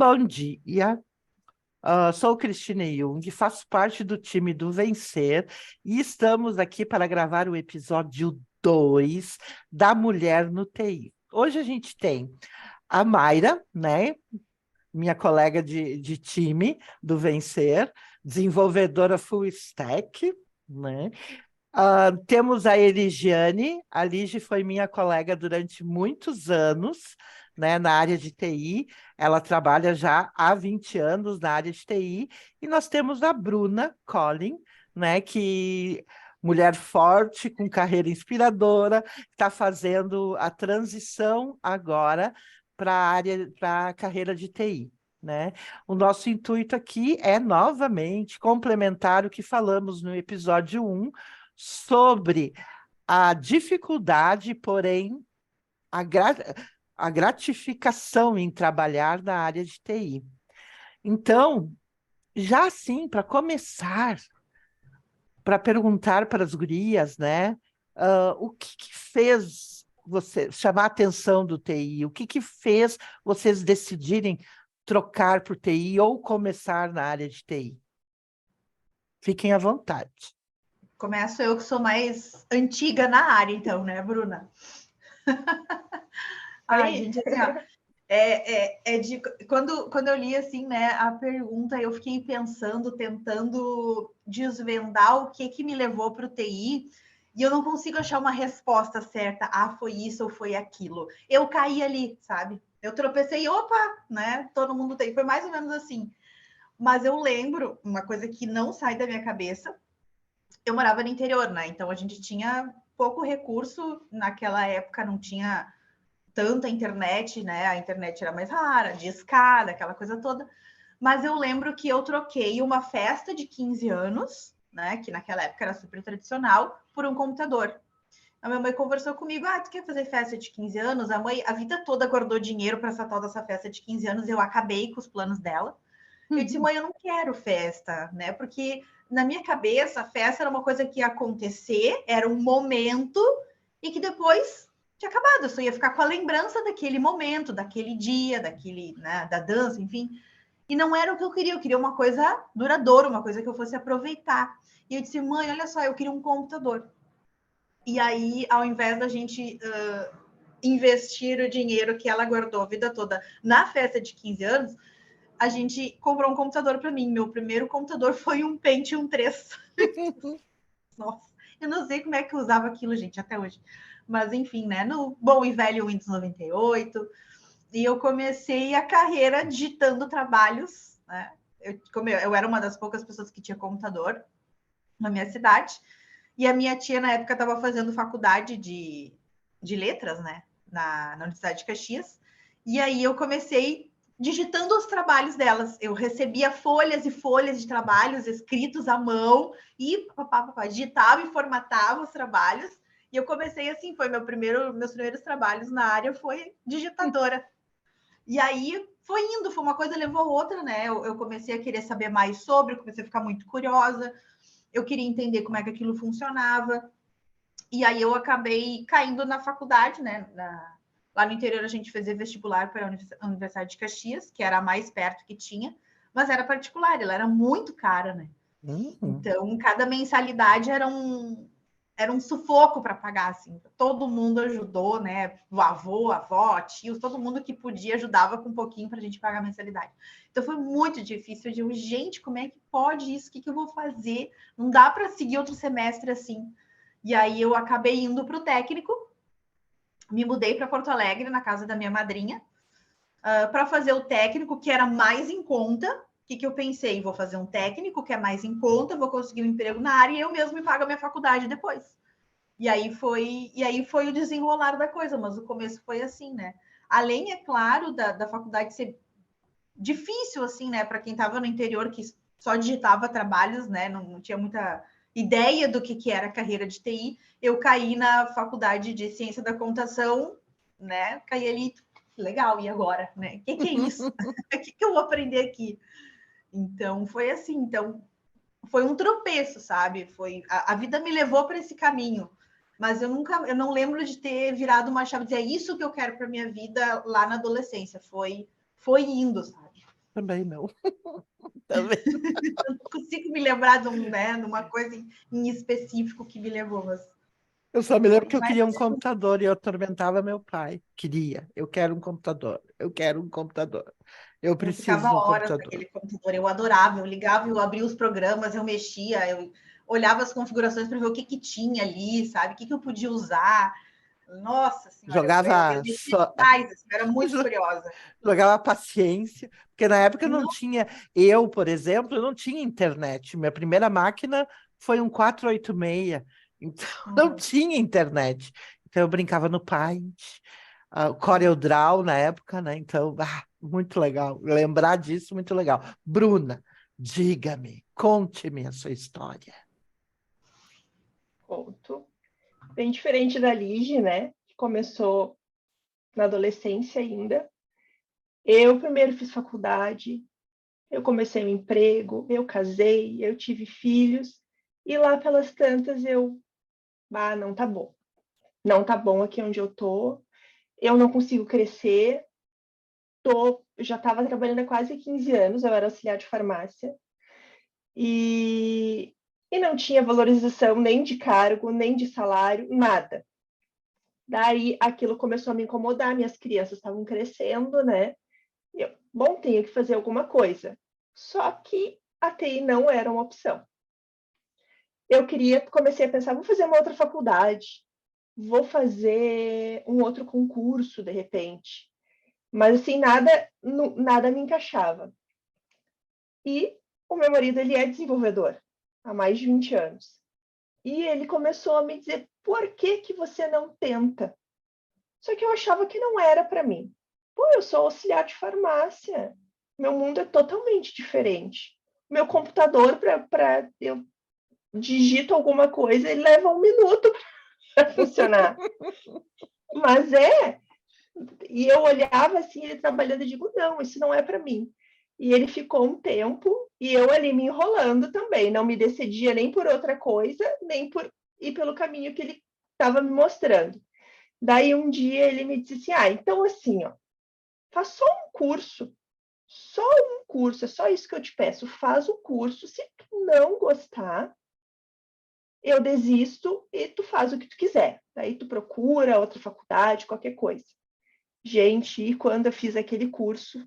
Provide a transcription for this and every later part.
Bom dia. Sou Cristina Jung, faço parte do time do Vencer e estamos aqui para gravar o episódio 2 da Mulher no TI. Hoje a gente tem a Mayra, né? Minha colega de time do Vencer, desenvolvedora full stack, né? Temos a Eligiane. A Lige foi minha colega durante muitos anos, né, na área de TI. Ela trabalha já há 20 anos na área de TI. E nós temos a Bruna Collin, né, que mulher forte, com carreira inspiradora, está fazendo a transição agora para a área, para a carreira de TI. Né? O nosso intuito aqui é novamente complementar o que falamos no episódio 1 sobre a dificuldade, porém, a, gra- a gratificação em trabalhar na área de TI. Então, já assim, para começar, para perguntar para as gurias, né, o que fez você chamar a atenção do TI? O que fez vocês decidirem trocar por TI ou começar na área de TI? Fiquem à vontade. Começo eu que sou mais antiga na área, então, né, Bruna? Ai, gente, assim, ó, quando eu li assim, né, a pergunta, eu fiquei pensando, tentando desvendar o que me levou para o TI, e eu não consigo achar uma resposta certa. Ah, foi isso ou foi aquilo. Eu caí ali, sabe? Eu tropecei, opa, né? Todo mundo tem. Foi mais ou menos assim. Mas eu lembro uma coisa que não sai da minha cabeça. Eu morava no interior, né? Então a gente tinha pouco recurso naquela época, não tinha tanta internet, né? A internet era mais rara, de escada, aquela coisa toda. Mas eu lembro que eu troquei uma festa de 15 anos, né? Que naquela época era super tradicional, por um computador. A minha mãe conversou comigo: ah, tu quer fazer festa de 15 anos? A mãe, a vida toda, guardou dinheiro para essa tal dessa festa de 15 anos. Eu acabei com os planos dela. Eu disse: mãe, eu não quero festa, né? Porque na minha cabeça, a festa era uma coisa que ia acontecer, era um momento, e que depois tinha acabado. Eu só ia ficar com a lembrança daquele momento, daquele dia, daquele, né, da dança, enfim. E não era o que eu queria uma coisa duradoura, uma coisa que eu fosse aproveitar. E eu disse: mãe, olha só, eu queria um computador. E aí, ao invés da gente investir o dinheiro que ela guardou a vida toda na festa de 15 anos, a gente comprou um computador para mim. Meu primeiro computador foi um Pentium 3. Nossa, eu não sei como é que eu usava aquilo, gente, até hoje. Mas enfim, né? No bom e velho Windows 98. E eu comecei a carreira digitando trabalhos, né? Eu era uma das poucas pessoas que tinha computador na minha cidade. E a minha tia, na época, estava fazendo faculdade de letras, né? Na Universidade de Caxias. E aí eu comecei digitando os trabalhos delas. Eu recebia folhas e folhas de trabalhos escritos à mão e digitava e formatava os trabalhos. E eu comecei assim, foi meus primeiros trabalhos na área foi digitadora. E aí foi indo, foi uma coisa levou a outra, né? Eu comecei a querer saber mais sobre, comecei a ficar muito curiosa. Eu queria entender como é que aquilo funcionava. E aí eu acabei caindo na faculdade, né? Lá no interior a gente fazia vestibular para a Universidade de Caxias, que era a mais perto que tinha, mas era particular, ela era muito cara, né? Então, cada mensalidade era um sufoco para pagar, assim. Todo mundo ajudou, né? O avô, a avó, tios, todo mundo que podia ajudava com um pouquinho para a gente pagar a mensalidade. Então, foi muito difícil. Eu digo, gente, como é que pode isso? O que eu vou fazer? Não dá para seguir outro semestre assim. E aí eu acabei indo para o técnico, me mudei para Porto Alegre, na casa da minha madrinha, para fazer o técnico, que era mais em conta. O que eu pensei? Vou fazer um técnico que é mais em conta, vou conseguir um emprego na área e eu mesmo me pago a minha faculdade depois. E aí foi o desenrolar da coisa, mas o começo foi assim, né? Além, é claro, da faculdade ser difícil, assim, né? Para quem estava no interior, que só digitava trabalhos, né? Não tinha muita ideia do que era a carreira de TI. Eu caí na faculdade de ciência da computação, né? Caí ali, legal, e agora, né? O que é isso? O que eu vou aprender aqui? Então, foi assim. Então, foi um tropeço, sabe? Foi a vida me levou para esse caminho, mas eu não lembro de ter virado uma chave e dizer é isso que eu quero para minha vida lá na adolescência. Foi indo, sabe? Também não. Também. Eu não consigo me lembrar de uma coisa em específico que me levou, mas Eu só me lembro que eu mas queria um computador e eu atormentava meu pai. Eu quero um computador, eu quero um computador. Eu eu preciso ficava de um horas computador. naquele computador, eu adorava, eu ligava, eu abria os programas, eu mexia, eu olhava as configurações para ver o que, que tinha ali, sabe? O que, que eu podia usar. Nossa senhora, eu Jogava, descia demais, assim, eu era muito curiosa. jogava paciência, porque na época eu não Não, tinha, eu, por exemplo, eu não tinha internet. Minha primeira máquina foi um 486, então não tinha internet. Então eu brincava no Paint, o CorelDRAW na época, né? Então, muito legal. Lembrar disso, muito legal. Bruna, diga-me, conte-me a sua história. Ponto. Bem diferente da Lige, né? Que começou na adolescência ainda. Eu primeiro fiz faculdade, eu comecei um emprego, eu casei, eu tive filhos, e lá pelas tantas não tá bom. Não tá bom aqui onde eu tô, eu não consigo crescer, já estava trabalhando há quase 15 anos, eu era auxiliar de farmácia, e não tinha valorização nem de cargo, nem de salário, nada. Daí aquilo começou a me incomodar, minhas crianças estavam crescendo, né? Tenho que fazer alguma coisa. Só que a TI não era uma opção. Comecei a pensar, vou fazer uma outra faculdade, vou fazer um outro concurso, de repente. Mas, assim, nada me encaixava. E o meu marido, ele é desenvolvedor há mais de 20 anos. E ele começou a me dizer, por que que você não tenta? Só que eu achava que não era para mim. Pô, eu sou auxiliar de farmácia. Meu mundo é totalmente diferente. Meu computador, para eu digito alguma coisa, ele leva 1 minuto para funcionar. Mas e eu olhava assim, ele trabalhando, e digo, não, isso não é para mim. E ele ficou um tempo, e eu ali me enrolando também, não me decidia nem por outra coisa, nem por ir pelo caminho que ele estava me mostrando. Daí um dia ele me disse assim, então assim, ó, faz só um curso, é só isso que eu te peço, faz o curso, se tu não gostar, eu desisto e tu faz o que tu quiser. Daí tu procura outra faculdade, qualquer coisa. Gente, e quando eu fiz aquele curso,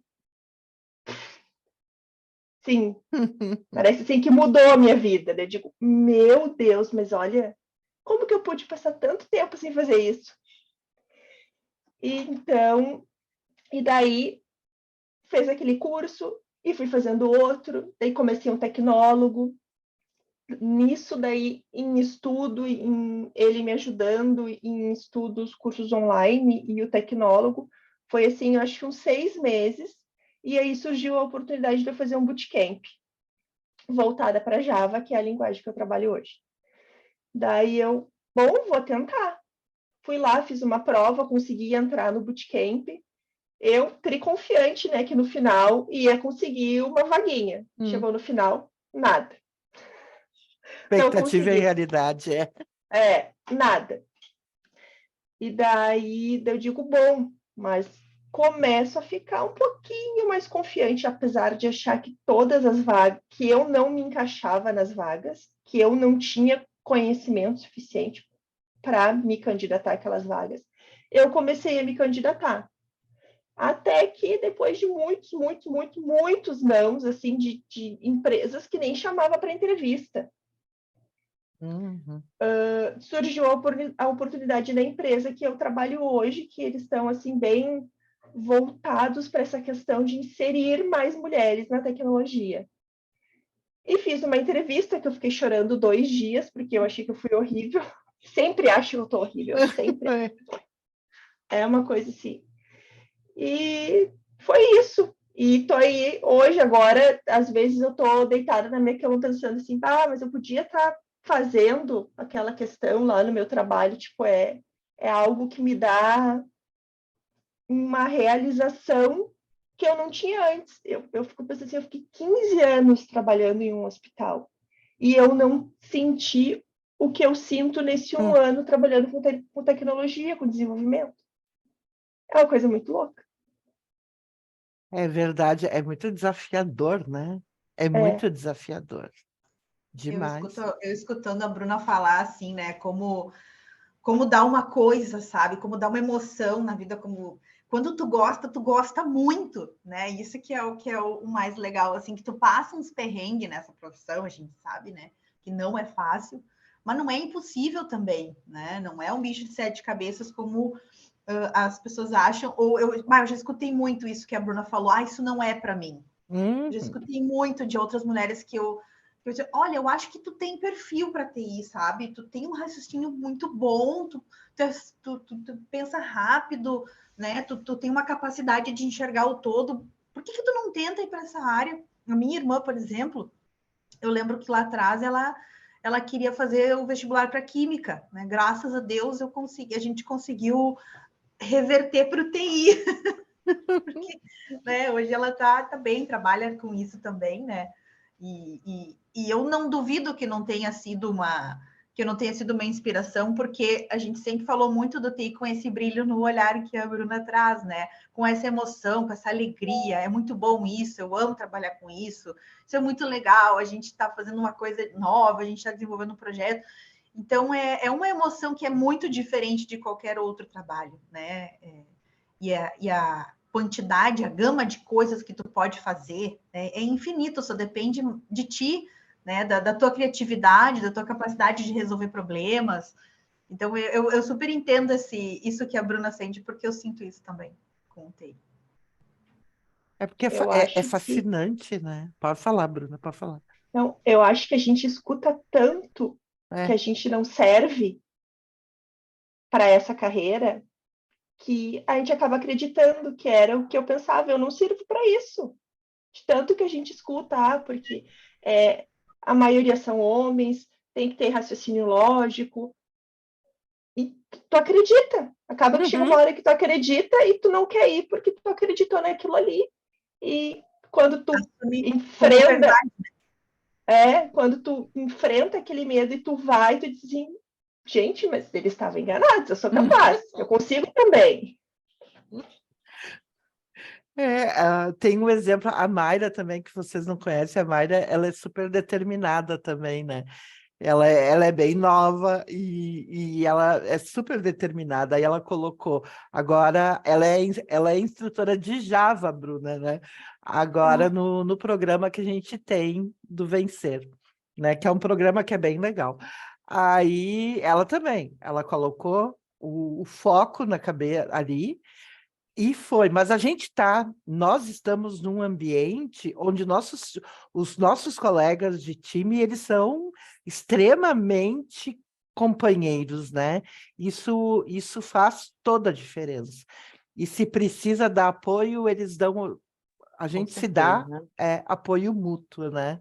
sim, parece assim que mudou a minha vida. Eu digo, meu Deus, mas olha, como que eu pude passar tanto tempo sem fazer isso? Então, e daí fez aquele curso e fui fazendo outro, daí comecei um tecnólogo. Nisso daí, em estudo, ele me ajudando em estudos, cursos online e o tecnólogo, foi assim, eu acho que uns 6 meses, e aí surgiu a oportunidade de eu fazer um bootcamp voltada para Java, que é a linguagem que eu trabalho hoje. Daí vou tentar. Fui lá, fiz uma prova, consegui entrar no bootcamp. Eu triconfiante, né, que no final ia conseguir uma vaguinha. Chegou no final, nada. Não Expectativa e consegui. realidade, é. Nada. E daí eu digo, bom, mas começo a ficar um pouquinho mais confiante, apesar de achar que todas as vagas, que eu não me encaixava nas vagas, que eu não tinha conhecimento suficiente para me candidatar àquelas vagas. Eu comecei a me candidatar. Até que depois de muitos nãos, assim, de empresas que nem chamava para entrevista. Uhum. Surgiu a oportunidade da empresa que eu trabalho hoje, que eles estão assim bem voltados para essa questão de inserir mais mulheres na tecnologia. E fiz uma entrevista que eu fiquei chorando 2 dias, porque eu achei que eu fui horrível. Sempre acho que eu estou horrível, sempre. É uma coisa assim. E foi isso. E tô aí hoje, agora, às vezes eu tô deitada na minha cama pensando assim, mas eu podia estar fazendo aquela questão lá no meu trabalho, tipo, é algo que me dá uma realização que eu não tinha antes. Eu fico pensando assim, eu fiquei 15 anos trabalhando em um hospital e eu não senti o que eu sinto nesse 1 ano trabalhando com tecnologia, com desenvolvimento. É uma coisa muito louca. É verdade, é muito desafiador, né? É É, muito desafiador. Demais. Eu escutando a Bruna falar assim, né? Como dar uma coisa, sabe? Como dar uma emoção na vida, como quando tu gosta muito, né? Isso que é o mais legal, assim, que tu passa uns perrengues nessa profissão, a gente sabe, né? Que não é fácil, mas não é impossível também, né? Não é um bicho de sete cabeças como as pessoas acham. Ou eu já escutei muito isso que a Bruna falou, isso não é para mim. Já Uhum. escutei muito de outras mulheres olha, eu acho que tu tem perfil para TI, sabe? Tu tem um raciocínio muito bom, tu pensa rápido, né? Tu tem uma capacidade de enxergar o todo. Por que tu não tenta ir para essa área? A minha irmã, por exemplo, eu lembro que lá atrás ela queria fazer o vestibular para química, né? Graças a Deus a gente conseguiu reverter para o TI, porque né, hoje ela tá bem, trabalha com isso também, né? E eu não duvido que não tenha sido uma inspiração, porque a gente sempre falou muito do TI com esse brilho no olhar que a Bruna traz, né? Com essa emoção, com essa alegria. É muito bom isso, eu amo trabalhar com isso. Isso é muito legal, a gente está fazendo uma coisa nova, a gente está desenvolvendo um projeto. Então, é uma emoção que é muito diferente de qualquer outro trabalho, né? E a quantidade, a gama de coisas que tu pode fazer é infinito, só depende de ti, né? Da tua criatividade, da tua capacidade de resolver problemas. Então, eu super entendo isso que a Bruna sente, porque eu sinto isso também com o TI. É porque eu é acho que fascinante, né? Pode falar, Bruna, pode falar. não, eu acho que a gente escuta tanto que É. a gente não serve para essa carreira que a gente acaba acreditando que era o que eu pensava, eu não sirvo para isso. De tanto que a gente escuta, porque a maioria são homens, tem que ter raciocínio lógico, e tu acredita. Acaba que chega uma Uhum. hora que tu acredita e tu não quer ir porque tu acreditou naquilo ali. E quando tu Assumir como enfrenta, verdade. quando tu enfrenta aquele medo e tu vai, tu diz assim, gente, mas eles estavam enganados, eu sou capaz, eu consigo também. Tem um exemplo, a Mayra também, que vocês não conhecem, a Mayra, ela é super determinada também, né? Ela é bem nova e ela é super determinada. Aí ela colocou, agora ela é instrutora de Java, Bruna, né? Agora no programa que a gente tem do Vencer, né? Que é um programa que é bem legal. Aí ela também, ela colocou o foco na cabeça ali, e foi, mas nós estamos num ambiente onde os nossos colegas de time, eles são extremamente companheiros, né? Isso faz toda a diferença. E se precisa dar apoio, eles dão, a Com gente se dá certeza. apoio mútuo, né?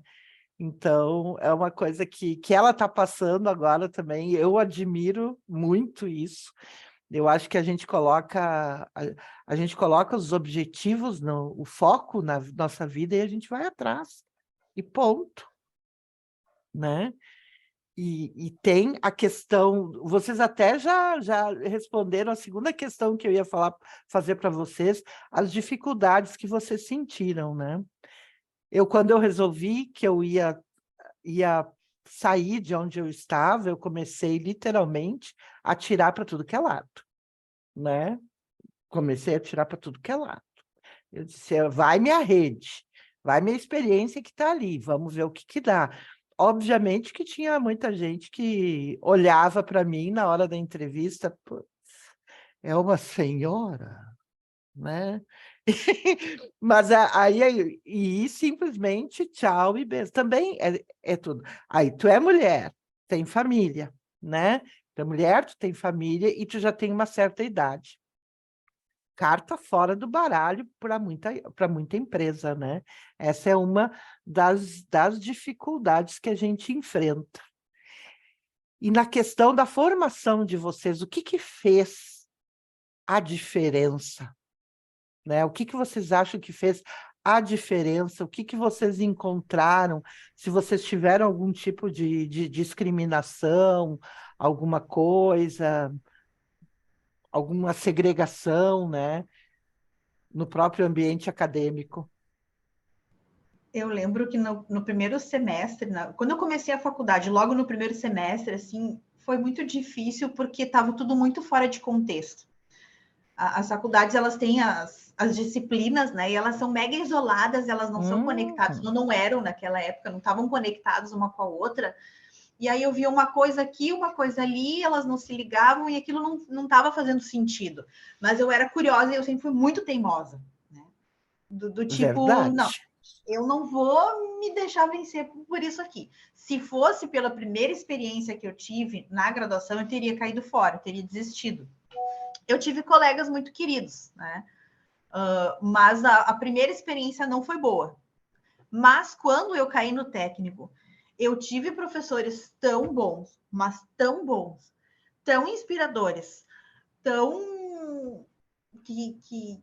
Então, é uma coisa que ela está passando agora também, eu admiro muito isso. Eu acho que a gente coloca os objetivos, o foco na nossa vida e a gente vai atrás. E ponto, né? E tem a questão, vocês até já responderam a segunda questão que eu ia fazer para vocês, as dificuldades que vocês sentiram, né? Quando eu resolvi que eu ia sair de onde eu estava, eu comecei literalmente a tirar para tudo que é lado, né? Comecei a tirar para tudo que é lado. Eu disse, vai minha rede, vai minha experiência que está ali, vamos ver o que dá. Obviamente que tinha muita gente que olhava para mim na hora da entrevista, pô, é uma senhora, né? Mas aí simplesmente tchau e beijo. Também é tudo. Aí tu é mulher, tem família, né? Tu é mulher, tu tem família e tu já tem uma certa idade. Carta fora do baralho para muita empresa, né? Essa é uma das dificuldades que a gente enfrenta. E na questão da formação de vocês, o que fez a diferença? Né? O que vocês acham que fez a diferença? O que vocês encontraram? Se vocês tiveram algum tipo de discriminação, alguma coisa, alguma segregação, né? no próprio ambiente acadêmico? Eu lembro que no primeiro semestre, quando eu comecei a faculdade, logo no primeiro semestre, assim, foi muito difícil porque estava tudo muito fora de contexto. As faculdades, elas têm as disciplinas, né? E elas são mega isoladas, elas não são conectadas, não eram naquela época, não estavam conectadas uma com a outra. E aí eu via uma coisa aqui, uma coisa ali, elas não se ligavam e aquilo não estava fazendo sentido. Mas eu era curiosa e eu sempre fui muito teimosa, né? Do tipo, não, Verdade. eu não vou me deixar vencer por isso aqui. Se fosse pela primeira experiência que eu tive na graduação, eu teria caído fora, eu teria desistido. Eu tive colegas muito queridos, né? Mas a primeira experiência não foi boa. Mas quando eu caí no técnico, eu tive professores tão bons, mas tão bons, tão inspiradores, tão que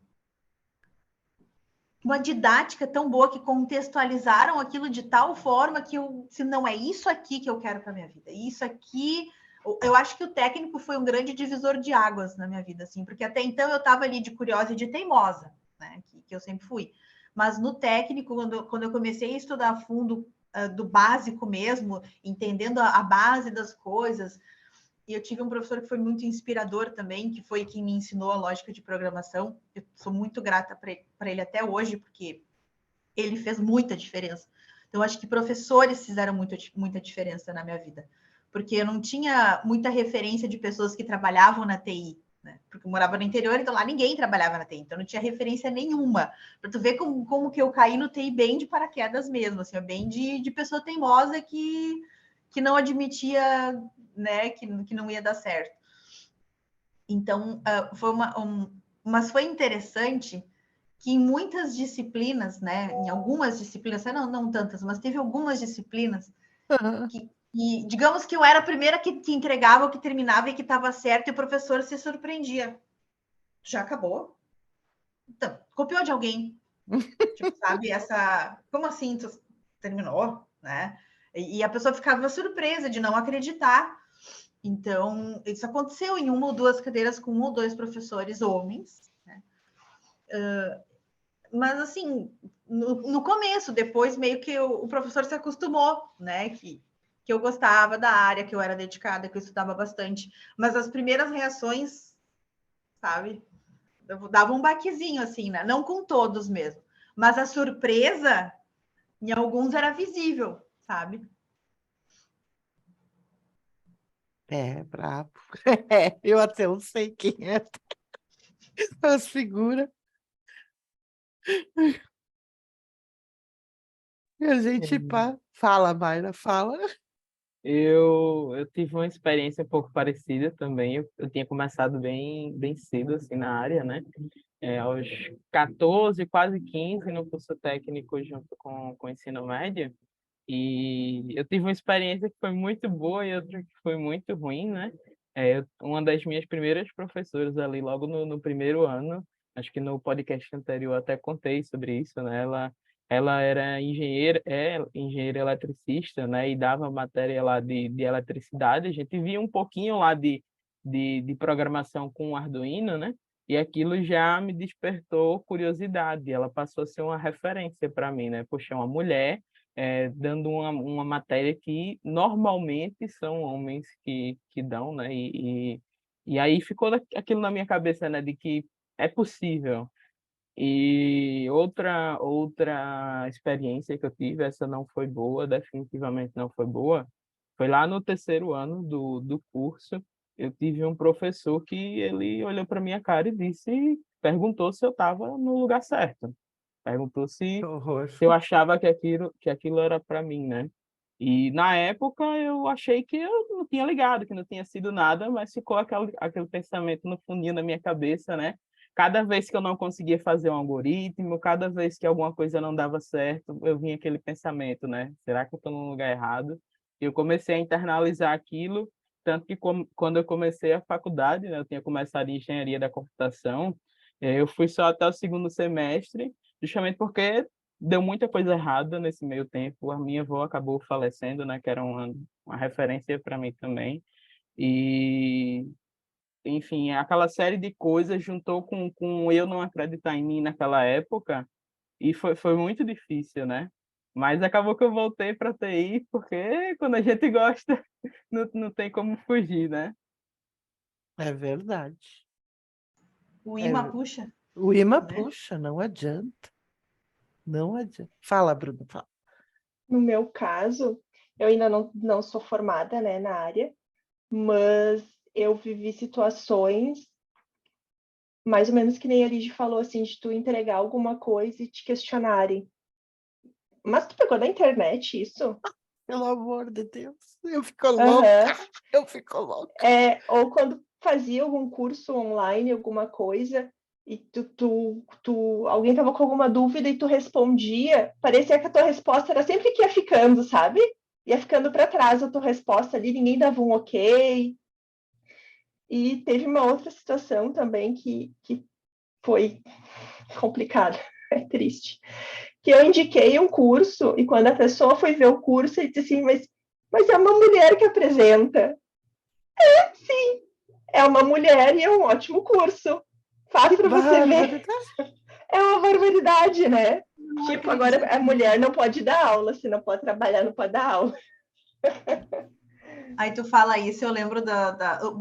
uma didática tão boa que contextualizaram aquilo de tal forma que se não é isso aqui que eu quero para minha vida, isso aqui, eu acho que o técnico foi um grande divisor de águas na minha vida, assim, porque até então eu estava ali de curiosa e de teimosa, né, que eu sempre fui. Mas no técnico, quando eu comecei a estudar a fundo do básico mesmo, entendendo a base das coisas, e eu tive um professor que foi muito inspirador também, que foi quem me ensinou a lógica de programação. Eu sou muito grata para ele até hoje, porque ele fez muita diferença. Então, acho que professores fizeram muita diferença na minha vida, porque eu não tinha muita referência de pessoas que trabalhavam na TI, né? Porque eu morava no interior, então lá ninguém trabalhava na TI, então não tinha referência nenhuma. Para tu ver como que eu caí no TI bem de paraquedas mesmo, assim, bem de pessoa teimosa que não admitia, né, que não ia dar certo. Então, mas foi interessante que em muitas disciplinas, né, em algumas disciplinas, não tantas, mas teve algumas disciplinas que, digamos que eu era a primeira que entregava, que terminava e que estava certo, e o professor se surpreendia. Já acabou? Então, copiou de alguém. Tipo, sabe, como assim tu terminou, né? E a pessoa ficava surpresa de não acreditar. Então, isso aconteceu em uma ou duas cadeiras com um ou dois professores homens, né? Mas, assim, no começo, depois meio que o professor se acostumou, né? Que eu gostava da área, que eu era dedicada, que eu estudava bastante. Mas as primeiras reações, sabe? Dava um baquezinho, assim, né? Não com todos mesmo. Mas a surpresa, em alguns, era visível, sabe? É, brabo. É, eu até não sei quem é as figuras. E a gente fala, Mayra, fala. Eu tive uma experiência um pouco parecida também. Eu tinha começado bem cedo assim na área, né? Aos 14, quase 15, no curso técnico junto com o ensino médio. E eu tive uma experiência que foi muito boa e outra que foi muito ruim, né? Uma das minhas primeiras professoras ali, logo no primeiro ano, acho que no podcast anterior até contei sobre isso, né? Ela era engenheira eletricista, né? E dava matéria lá de eletricidade. A gente via um pouquinho lá de programação com Arduino, né? E aquilo já me despertou curiosidade. Ela passou a ser uma referência para mim, né? Poxa, uma mulher dando uma matéria que normalmente são homens que dão, né? E aí ficou aquilo na minha cabeça, né? De que é possível. E outra experiência que eu tive, essa não foi boa, definitivamente não foi boa, foi lá no terceiro ano do curso. Eu tive um professor que ele olhou para minha cara e perguntou se eu estava no lugar certo. Perguntou Que horror. se eu achava que aquilo era para mim, né? E na época eu achei que eu não tinha ligado, que não tinha sido nada, mas ficou aquele pensamento no fundinho da minha cabeça, né? Cada vez que eu não conseguia fazer um algoritmo, cada vez que alguma coisa não dava certo, eu vinha aquele pensamento, né? Será que eu estou no lugar errado? E eu comecei a internalizar aquilo, tanto que quando eu comecei a faculdade, né, eu tinha começado em engenharia da computação, eu fui só até o segundo semestre, justamente porque deu muita coisa errada nesse meio tempo. A minha avó acabou falecendo, né, que era uma referência para mim também. E enfim, aquela série de coisas juntou com eu não acreditar em mim naquela época, e foi muito difícil, né? Mas acabou que eu voltei para TI, porque quando a gente gosta, não tem como fugir, né? É verdade. O É, imã puxa, o imã né? puxa, não adianta. Não adianta. Fala, Bruno, fala. No meu caso, eu ainda não sou formada, né, na área, mas eu vivi situações mais ou menos que nem a Ligia falou, assim, de tu entregar alguma coisa e te questionarem. Mas tu pegou da internet isso? Pelo amor de Deus, eu fico louca, Aham. eu fico louca. Ou quando fazia algum curso online, alguma coisa, e alguém tava com alguma dúvida e tu respondia, parecia que a tua resposta era sempre que ia ficando, sabe? Ia ficando para trás a tua resposta ali, ninguém dava um ok. E teve uma outra situação também que foi complicada, é triste. Que eu indiquei um curso e quando a pessoa foi ver o curso, ele disse assim, mas é uma mulher que apresenta. Sim, é uma mulher e é um ótimo curso. Faz para você ver. Barbaridade. É uma barbaridade, né? Não Tipo, agora a acredito mulher nisso. não pode dar aula, se não pode trabalhar, não pode dar aula. Aí tu fala isso, eu lembro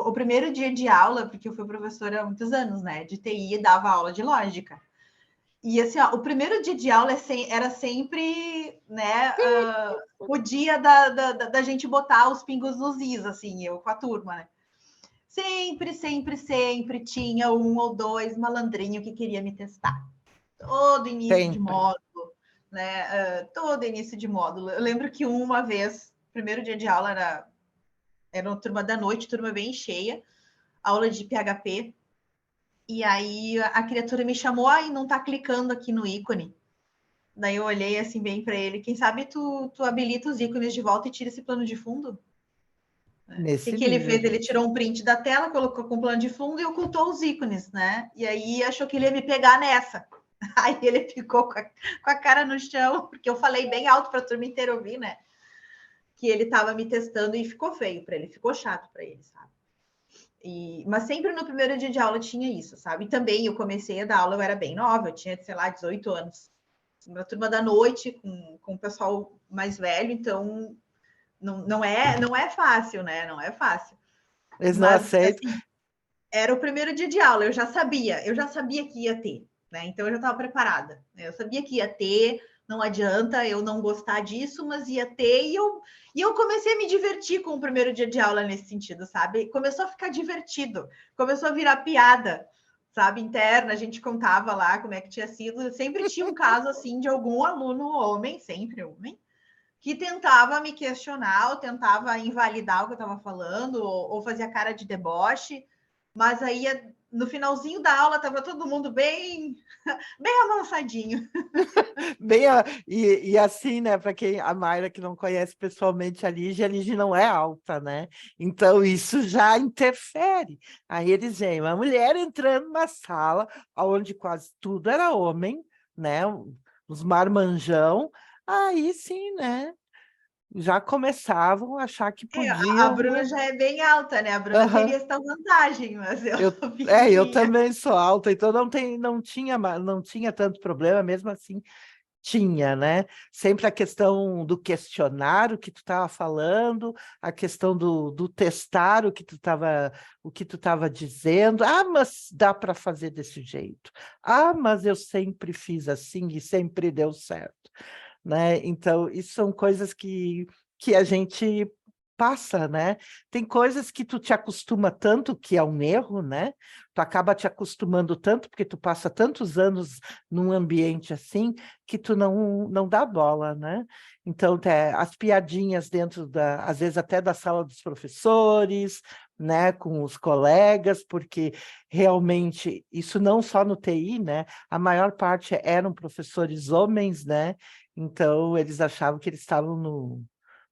o primeiro dia de aula, porque eu fui professora há muitos anos, né? De TI e dava aula de lógica. E assim, ó, o primeiro dia de aula era sempre, né, o dia da gente botar os pingos nos is, assim, eu com a turma, né? Sempre, sempre, sempre tinha um ou dois malandrinhos que queria me testar. Todo início de Sempre. módulo, né? Todo início de módulo. Eu lembro que uma vez, primeiro dia de aula era uma turma da noite, turma bem cheia, aula de PHP. E aí a criatura me chamou, ai, não tá clicando aqui no ícone. Daí eu olhei assim bem para ele, quem sabe tu habilita os ícones de volta e tira esse plano de fundo? O que Nesse que ele nível, fez? Ele gente. tirou um print da tela, colocou com plano de fundo e ocultou os ícones, né? E aí achou que ele ia me pegar nessa. Aí ele ficou com a cara no chão, porque eu falei bem alto para a turma inteira ouvir, né? Que ele estava me testando e ficou feio para ele, ficou chato para ele, sabe? Mas sempre no primeiro dia de aula tinha isso, sabe? E também eu comecei a dar aula, eu era bem nova, eu tinha, sei lá, 18 anos. Uma turma da noite com o pessoal mais velho, então não é fácil, né? Não é fácil. Eles não Mas, aceitam. assim, era o primeiro dia de aula, eu já sabia que ia ter, né? Então eu já estava preparada. Né? Eu sabia que ia ter, não adianta eu não gostar disso, mas ia ter, e eu comecei a me divertir com o primeiro dia de aula nesse sentido, sabe? Começou a ficar divertido, começou a virar piada, sabe, interna, a gente contava lá como é que tinha sido, sempre tinha um caso assim de algum aluno homem, sempre homem, que tentava me questionar, ou tentava invalidar o que eu estava falando, ou fazia cara de deboche, mas aí no finalzinho da aula estava todo mundo bem, bem avançadinho. Bem, e assim, né, para quem a Mayra que não conhece pessoalmente a Lígia não é alta, né? Então isso já interfere. Aí eles veem uma mulher entrando numa sala onde quase tudo era homem, né? Os marmanjão, aí sim, né? Já começavam a achar que A podiam. Bruna já é bem alta, né? A Bruna teria Aham. essa vantagem, mas eu Eu, eu pequenininha. também sou alta, então não tinha tanto problema, mesmo assim tinha, né? Sempre a questão do questionar o que tu estava falando, a questão do testar o que tu estava dizendo. Ah, mas dá para fazer desse jeito. Ah, mas eu sempre fiz assim e sempre deu certo, né? Então, isso são coisas que a gente passa, né? Tem coisas que tu te acostuma tanto, que é um erro, né? Tu acaba te acostumando tanto, porque tu passa tantos anos num ambiente assim, que tu não dá bola, né? Então, as piadinhas dentro às vezes até da sala dos professores, né? Com os colegas, porque realmente, isso não só no TI, né? A maior parte eram professores homens, né? Então, eles achavam que eles estavam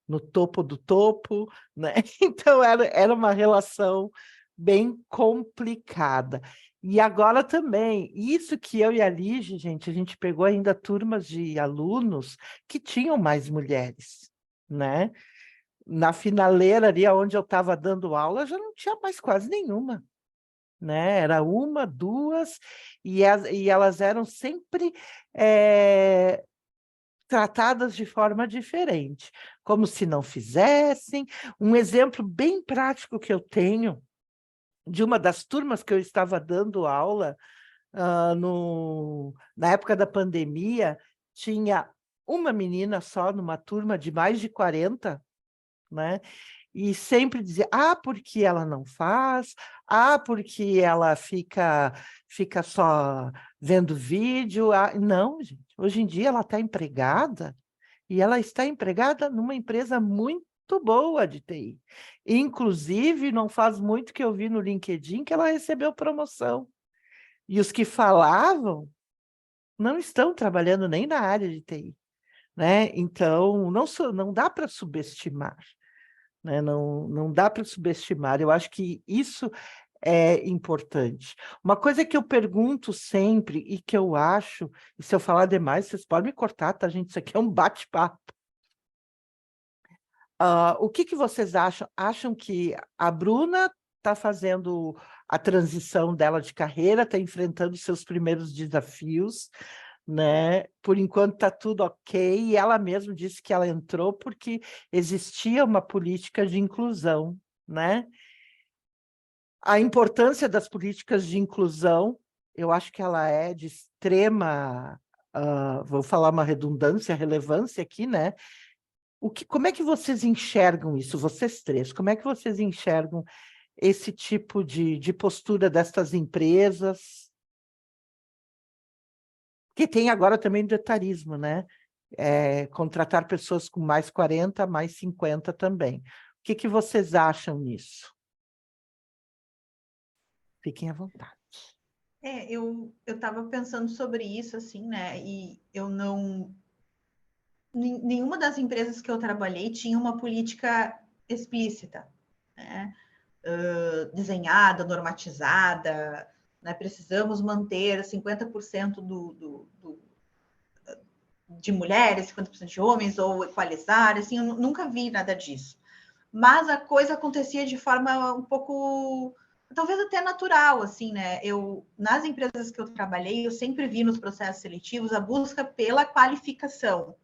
no topo do topo, né? Então era uma relação bem complicada. E agora também, isso que eu e a Lige, gente, a gente pegou ainda turmas de alunos que tinham mais mulheres, né? Na finaleira ali onde eu estava dando aula, já não tinha mais quase nenhuma. né? Era uma, duas, e elas eram sempre tratadas de forma diferente, como se não fizessem. Um exemplo bem prático que eu tenho de uma das turmas que eu estava dando aula, na época da pandemia, tinha uma menina só numa turma de mais de 40, né? E sempre dizia, porque ela não faz, porque ela fica só vendo vídeo. Não, gente, hoje em dia ela está empregada, e ela está empregada numa empresa muito boa de TI. Inclusive, não faz muito que eu vi no LinkedIn que ela recebeu promoção. E os que falavam não estão trabalhando nem na área de TI, né? Então, não dá para subestimar, né? Não dá para subestimar. Eu acho que isso é importante. Uma coisa que eu pergunto sempre e que eu acho, e se eu falar demais, vocês podem me cortar, tá, gente? Isso aqui é um bate-papo. O que vocês acham? Acham que a Bruna está fazendo a transição dela de carreira, está enfrentando seus primeiros desafios, né? Por enquanto está tudo ok, e ela mesma disse que ela entrou porque existia uma política de inclusão, né? A importância das políticas de inclusão, eu acho que ela é de extrema, vou falar uma redundância, relevância aqui, né? Como é que vocês enxergam isso, vocês três? Como é que vocês enxergam esse tipo de postura destas empresas? Que tem agora também o etarismo, né? Contratar pessoas com mais 40, mais 50 também. O que vocês acham nisso? Fiquem à vontade. Eu estava pensando sobre isso, assim, né? E eu não... Nenhuma das empresas que eu trabalhei tinha uma política explícita, né? Desenhada, normatizada, né? Precisamos manter 50% de mulheres, 50% de homens, ou equalizar, assim, eu nunca vi nada disso. Mas a coisa acontecia de forma um pouco, talvez até natural, assim, né? Nas empresas que eu trabalhei, eu sempre vi nos processos seletivos a busca pela qualificação.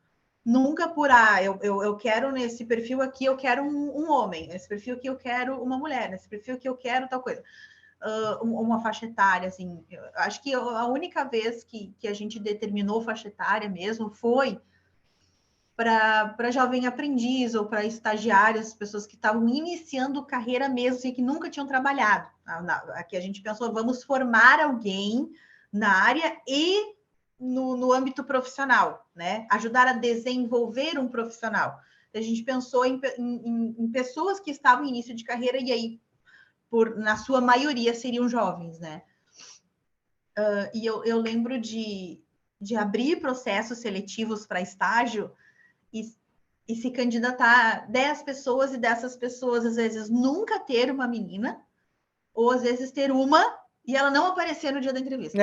Nunca por, eu quero nesse perfil aqui, eu quero um homem, nesse perfil aqui eu quero uma mulher, nesse perfil aqui eu quero tal coisa. Uma faixa etária, assim, eu acho que a única vez que a gente determinou faixa etária mesmo foi para jovem aprendiz ou para estagiários, pessoas que estavam iniciando carreira mesmo e que nunca tinham trabalhado. Aqui a gente pensou, vamos formar alguém na área e no âmbito profissional, né? Ajudar a desenvolver um profissional. A gente pensou em pessoas que estavam em início de carreira e aí, na sua maioria, seriam jovens, né? E eu lembro de abrir processos seletivos para estágio e se candidatar 10 pessoas, e dessas pessoas, às vezes, nunca ter uma menina, ou às vezes ter uma e ela não aparecer no dia da entrevista.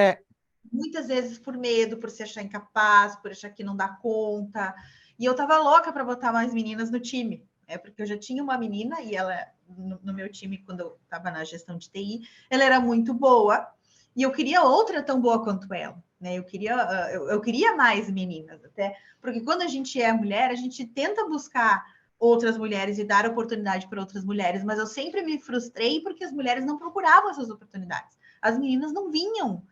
Muitas vezes por medo, por se achar incapaz, por achar que não dá conta. E eu tava louca para botar mais meninas no time, porque eu já tinha uma menina e ela, no meu time, quando eu estava na gestão de TI, ela era muito boa e eu queria outra tão boa quanto ela. Né? Eu queria mais meninas, até porque quando a gente é mulher, a gente tenta buscar outras mulheres e dar oportunidade para outras mulheres, mas eu sempre me frustrei porque as mulheres não procuravam essas oportunidades. As meninas não vinham.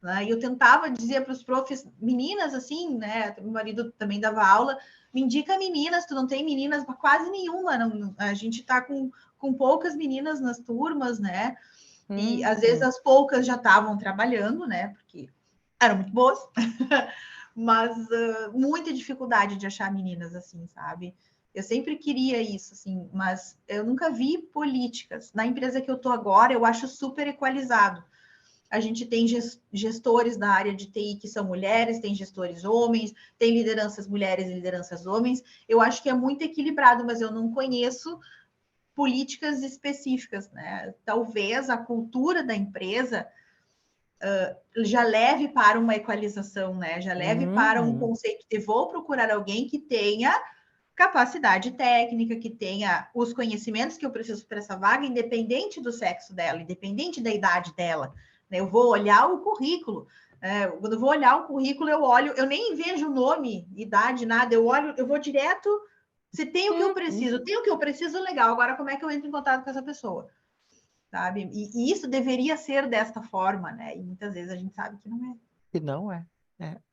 Né? E eu tentava dizer para os profs, meninas, assim, né? Meu marido também dava aula, me indica meninas, tu não tem meninas, quase nenhuma, não, a gente está com poucas meninas nas turmas, né? E às vezes as poucas já estavam trabalhando, né? Porque eram muito boas, mas muita dificuldade de achar meninas assim, sabe? Eu sempre queria isso, assim, mas eu nunca vi políticas. Na empresa que eu tô agora, eu acho super equalizado. A gente tem gestores da área de TI que são mulheres, tem gestores homens, tem lideranças mulheres e lideranças homens. Eu acho que é muito equilibrado, mas eu não conheço políticas específicas, né? Talvez a cultura da empresa já leve para uma equalização, né? Já leve para um conceito de vou procurar alguém que tenha capacidade técnica, que tenha os conhecimentos que eu preciso para essa vaga, independente do sexo dela, independente da idade dela. Né? Eu vou olhar o currículo. Quando eu vou olhar o currículo, eu nem vejo nome, idade, nada, eu vou direto se tem o que eu preciso. Tem o que eu preciso, legal. Agora, como é que eu entro em contato com essa pessoa? Sabe? E isso deveria ser desta forma, né? E muitas vezes a gente sabe que não é. Que não é.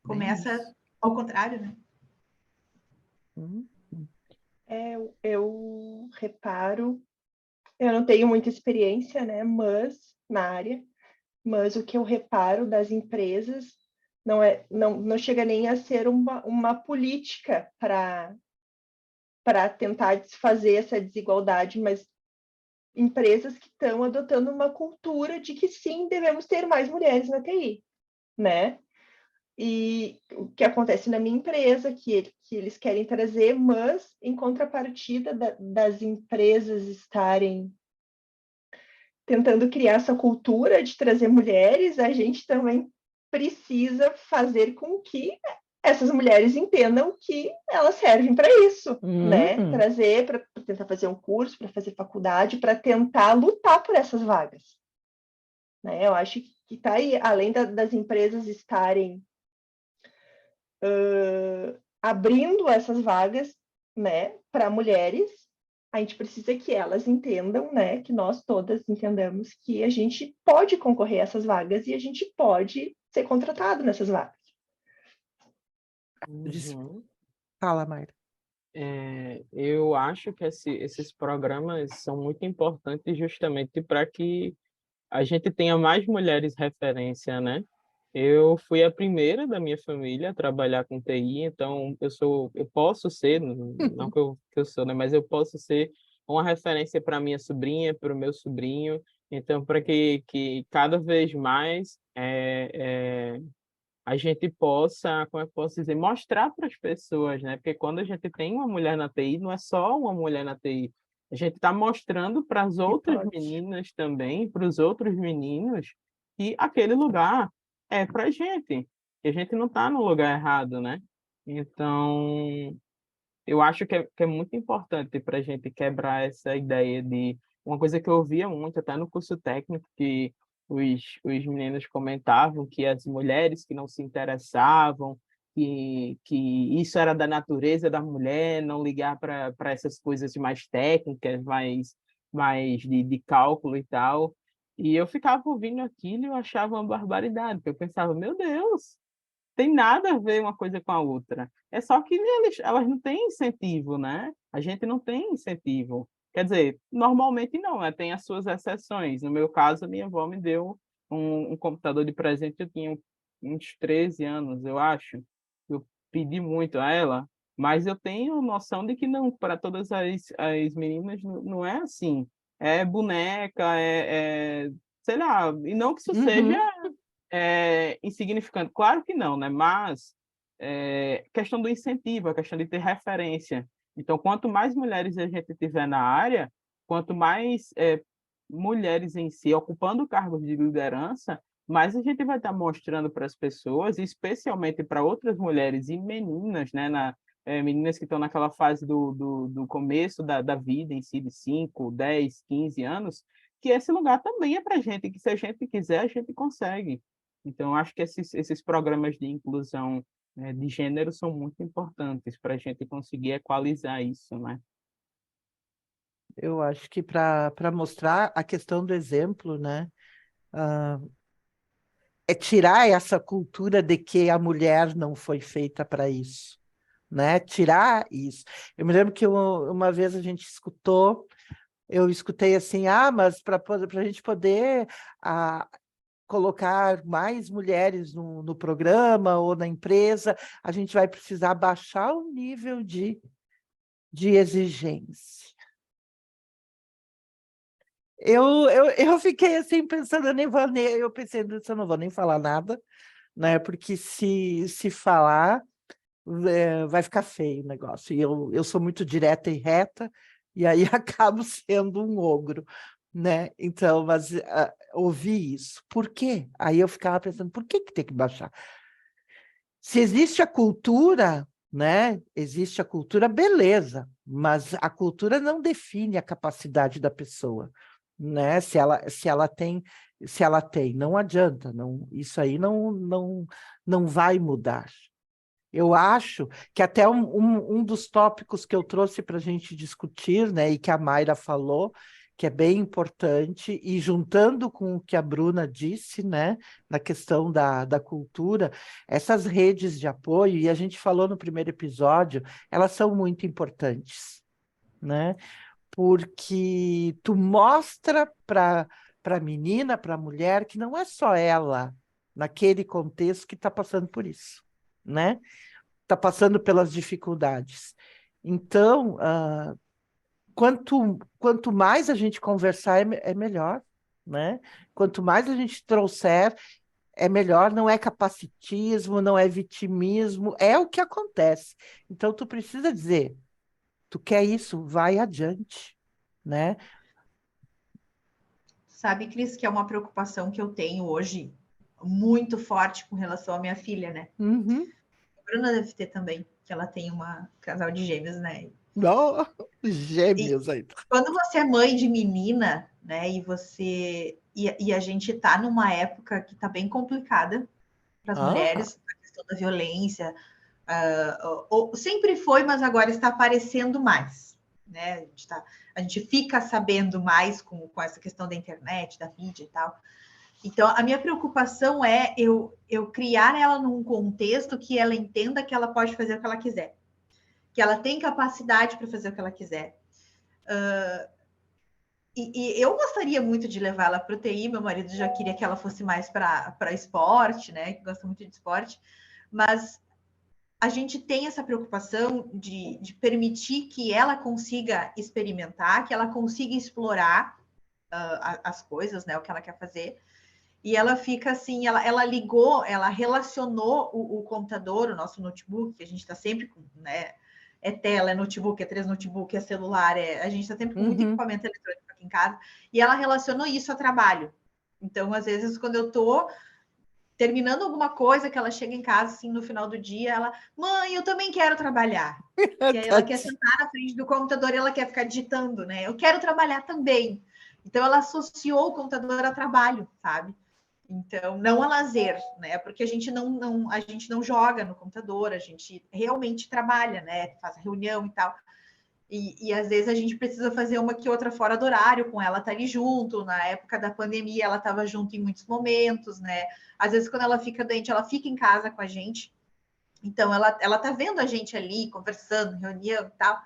Começa ao contrário, né? Eu reparo, eu não tenho muita experiência, né, na área, mas o que eu reparo das empresas não chega nem a ser uma política para tentar desfazer essa desigualdade, mas empresas que estão adotando uma cultura de que sim, devemos ter mais mulheres na TI, né? E o que acontece na minha empresa, que eles querem trazer, mas em contrapartida das empresas estarem tentando criar essa cultura de trazer mulheres, a gente também precisa fazer com que essas mulheres entendam que elas servem para isso, né? Trazer para tentar fazer um curso, para fazer faculdade, para tentar lutar por essas vagas. Né? Eu acho que está aí, além das empresas estarem abrindo essas vagas, né, para mulheres, a gente precisa que elas entendam, né, que nós todas entendamos que a gente pode concorrer a essas vagas e a gente pode ser contratado nessas vagas. Fala, Mayra. Eu acho que esses programas são muito importantes justamente para que a gente tenha mais mulheres referência, né? Eu fui a primeira da minha família a trabalhar com TI, então eu posso ser, não que eu sou, né? Mas eu posso ser uma referência para minha sobrinha, para o meu sobrinho. Então, para que cada vez mais a gente possa, como é que eu posso dizer, mostrar para as pessoas, né? Porque quando a gente tem uma mulher na TI, não é só uma mulher na TI. A gente está mostrando para as outras meninas também, para os outros meninos, que aquele lugar é para a gente. Que a gente não está no lugar errado, né? Então, eu acho que é muito importante para a gente quebrar essa ideia de... Uma coisa que eu ouvia muito, até no curso técnico, que os meninos comentavam que as mulheres que não se interessavam, que isso era da natureza da mulher, não ligar para essas coisas mais técnicas, mais de cálculo e tal. E eu ficava ouvindo aquilo e eu achava uma barbaridade, porque eu pensava, meu Deus, tem nada a ver uma coisa com a outra. É só que elas não têm incentivo, né? A gente não tem incentivo. Quer dizer, normalmente não, né? Tem as suas exceções. No meu caso, a minha avó me deu um computador de presente, eu tinha uns 13 anos, eu acho. Eu pedi muito a ela, mas eu tenho noção de que não, para todas as meninas não é assim. É boneca, sei lá, e não que isso seja insignificante. Claro que não, né? Mas questão do incentivo, a questão de ter referência. Então, quanto mais mulheres a gente tiver na área, quanto mais mulheres em si ocupando cargos de liderança, mais a gente vai estar mostrando para as pessoas, especialmente para outras mulheres e meninas, né? Meninas que estão naquela fase do começo da vida em si, de 5, 10, 15 anos, que esse lugar também é para a gente, que se a gente quiser, a gente consegue. Então, acho que esses programas de inclusão de gênero são muito importantes para a gente conseguir equalizar isso, né? Eu acho que para mostrar a questão do exemplo, né? É tirar essa cultura de que a mulher não foi feita para isso, né? Tirar isso. Eu me lembro que uma vez a gente eu escutei assim, mas para a gente poder colocar mais mulheres no programa ou na empresa, a gente vai precisar baixar o nível de exigência. Eu fiquei assim pensando, eu pensei, eu não vou nem falar nada, né? Porque se falar, vai ficar feio o negócio. E eu sou muito direta e reta, e aí acabo sendo um ogro, né? Então, mas ouvi isso. Por quê? Aí eu ficava pensando, por que tem que baixar? Se existe a cultura, né? Existe a cultura, beleza, mas a cultura não define a capacidade da pessoa, né? Se ela tem, não adianta, não, isso aí não vai mudar. Eu acho que até um dos tópicos que eu trouxe para a gente discutir, né, e que a Mayra falou, que é bem importante, e juntando com o que a Bruna disse, né, na questão da cultura, essas redes de apoio, e a gente falou no primeiro episódio, elas são muito importantes, né? Porque tu mostra para a menina, para a mulher, que não é só ela, naquele contexto, que está passando por isso, né? Está passando pelas dificuldades. Então, quanto mais a gente conversar, é melhor, né? Quanto mais a gente trouxer, é melhor, não é capacitismo, não é vitimismo, é o que acontece. Então, tu precisa dizer, tu quer isso, vai adiante, né? Sabe, Cris, que é uma preocupação que eu tenho hoje muito forte com relação à minha filha, né? Uhum. A Bruna deve ter também, que ela tem uma casal de gêmeos, né? Não, E gêmeos aí. quando você é mãe de menina, né, e a gente tá numa época que tá bem complicada para as Ah, mulheres, a questão da violência, sempre foi, mas agora está aparecendo mais, né? A gente fica sabendo mais com essa questão da internet, da mídia e tal. Então, a minha preocupação é eu criar ela num contexto que ela entenda que ela pode fazer o que ela quiser, que ela tem capacidade para fazer o que ela quiser. E eu gostaria muito de levá-la para o TI, meu marido já queria que ela fosse mais para esporte, né? Que gosta muito de esporte, mas a gente tem essa preocupação de permitir que ela consiga experimentar, que ela consiga explorar as coisas, né? O que ela quer fazer. E ela fica assim, ela ligou, ela relacionou o computador, o nosso notebook, que a gente está sempre com, né? É tela, é notebook, é 3 notebook, é celular, a gente está sempre com muito uhum. equipamento eletrônico aqui em casa. E ela relacionou isso a trabalho. Então, às vezes, quando eu estou terminando alguma coisa, que ela chega em casa, assim, no final do dia, ela, mãe, eu também quero trabalhar. Que aí ela quer sentar na frente do computador e ela quer ficar digitando, né? Eu quero trabalhar também. Então, ela associou o computador a trabalho, sabe? Então, não a lazer, né? Porque a gente não joga no computador, a gente realmente trabalha, né? Faz reunião e tal. E às vezes a gente precisa fazer uma que outra fora do horário, com ela tá ali junto. Na época da pandemia, ela estava junto em muitos momentos, né? Às vezes, quando ela fica doente, ela fica em casa com a gente. Então, ela tá vendo a gente ali, conversando, reunião e tal.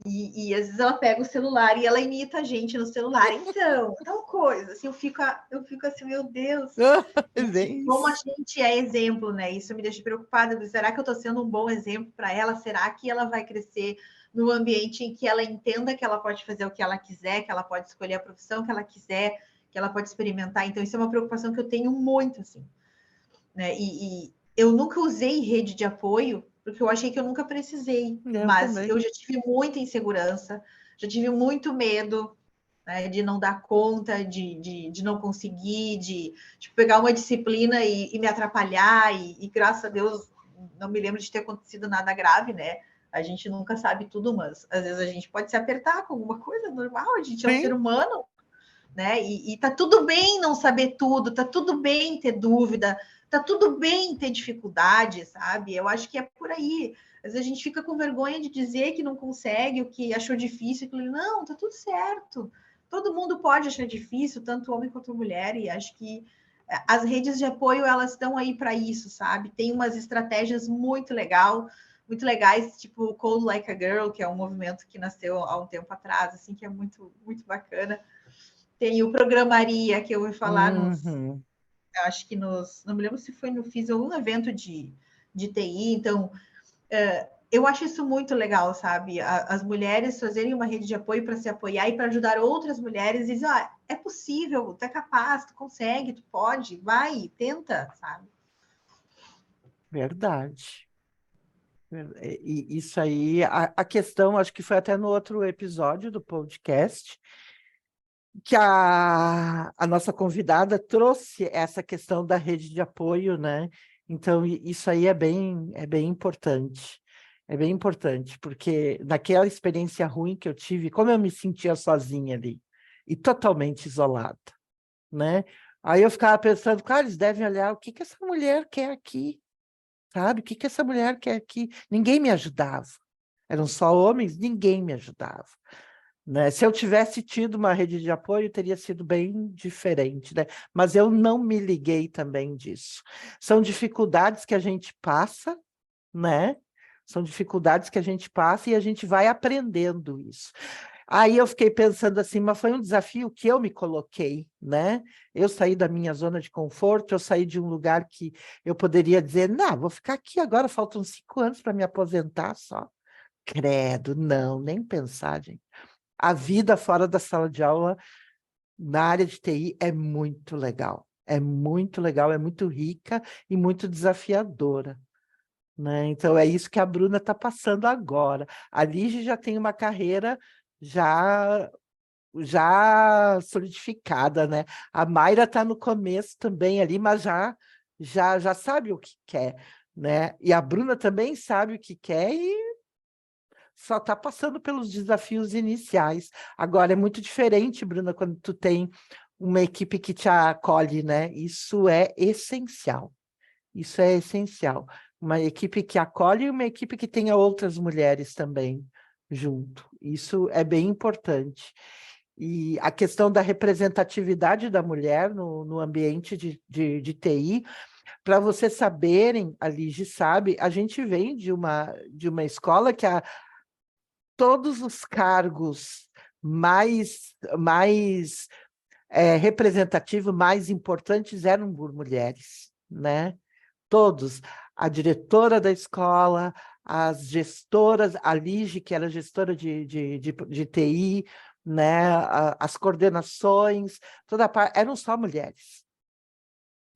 E às vezes ela pega o celular e ela imita a gente no celular. Então, tal coisa. Assim, eu fico assim, meu Deus. Bem Como a isso. gente é exemplo, né? Isso me deixa preocupada. Será que eu estou sendo um bom exemplo para ela? Será que ela vai crescer no ambiente em que ela entenda que ela pode fazer o que ela quiser, que ela pode escolher a profissão que ela quiser, que ela pode experimentar? Então, isso é uma preocupação que eu tenho muito, assim, né? E eu nunca usei rede de apoio, porque eu achei que eu nunca precisei, Eu mas também. eu já tive muita insegurança, já tive muito medo, né, de não dar conta, de não conseguir, de pegar uma disciplina e me atrapalhar, e graças a Deus não me lembro de ter acontecido nada grave, né? A gente nunca sabe tudo, mas às vezes a gente pode se apertar com alguma coisa normal, a gente é um Sim, ser humano, né? E tá tudo bem não saber tudo, tá tudo bem ter dúvida, tá tudo bem ter dificuldade, sabe? Eu acho que é por aí. Às vezes a gente fica com vergonha de dizer que não consegue, o que achou difícil, aquilo. Não, tá tudo certo. Todo mundo pode achar difícil, tanto homem quanto mulher, e acho que as redes de apoio elas estão aí para isso, sabe? Tem umas estratégias muito legais, tipo o Code Like a Girl, que é um movimento que nasceu há um tempo atrás, assim, que é muito, muito bacana. Tem o Programaria, que eu ouvi falar uhum. acho que não me lembro se foi fiz algum evento de TI, então eu acho isso muito legal, sabe? As mulheres fazerem uma rede de apoio para se apoiar e para ajudar outras mulheres e dizer, é possível, tu é capaz, tu consegue, tu pode, vai, tenta, sabe? Verdade. E isso aí, a questão, acho que foi até no outro episódio do podcast, que a nossa convidada trouxe essa questão da rede de apoio, né? Então, isso aí é bem importante. É bem importante, porque naquela experiência ruim que eu tive, como eu me sentia sozinha ali e totalmente isolada, né? Aí eu ficava pensando, cara, eles devem olhar o que que essa mulher quer aqui, sabe? O que que essa mulher quer aqui? Ninguém me ajudava. Eram só homens, ninguém me ajudava, né? Se eu tivesse tido uma rede de apoio, teria sido bem diferente, né? Mas eu não me liguei também disso. São dificuldades que a gente passa, né? São dificuldades que a gente passa e a gente vai aprendendo isso. Aí eu fiquei pensando assim, mas foi um desafio que eu me coloquei, né? Eu saí da minha zona de conforto, eu saí de um lugar que eu poderia dizer, não, vou ficar aqui agora, faltam 5 anos para me aposentar só. Credo, não, nem pensar, gente. A vida fora da sala de aula na área de TI é muito legal. É muito legal, é muito rica e muito desafiadora, né? Então é isso que a Bruna está passando agora. A Lige já tem uma carreira já solidificada, né? A Mayra está no começo também ali, mas já sabe o que quer, né? E a Bruna também sabe o que quer e só está passando pelos desafios iniciais. Agora é muito diferente, Bruna, quando tu tem uma equipe que te acolhe, né? Isso é essencial. Isso é essencial. Uma equipe que acolhe e uma equipe que tenha outras mulheres também junto. Isso é bem importante. E a questão da representatividade da mulher no ambiente de TI, para vocês saberem, a Lige sabe, a gente vem de uma escola que todos os cargos mais representativos, mais importantes eram por mulheres, né? Todos. A diretora da escola, as gestoras, a Lige, que era gestora de TI, né? As coordenações, toda a parte, eram só mulheres,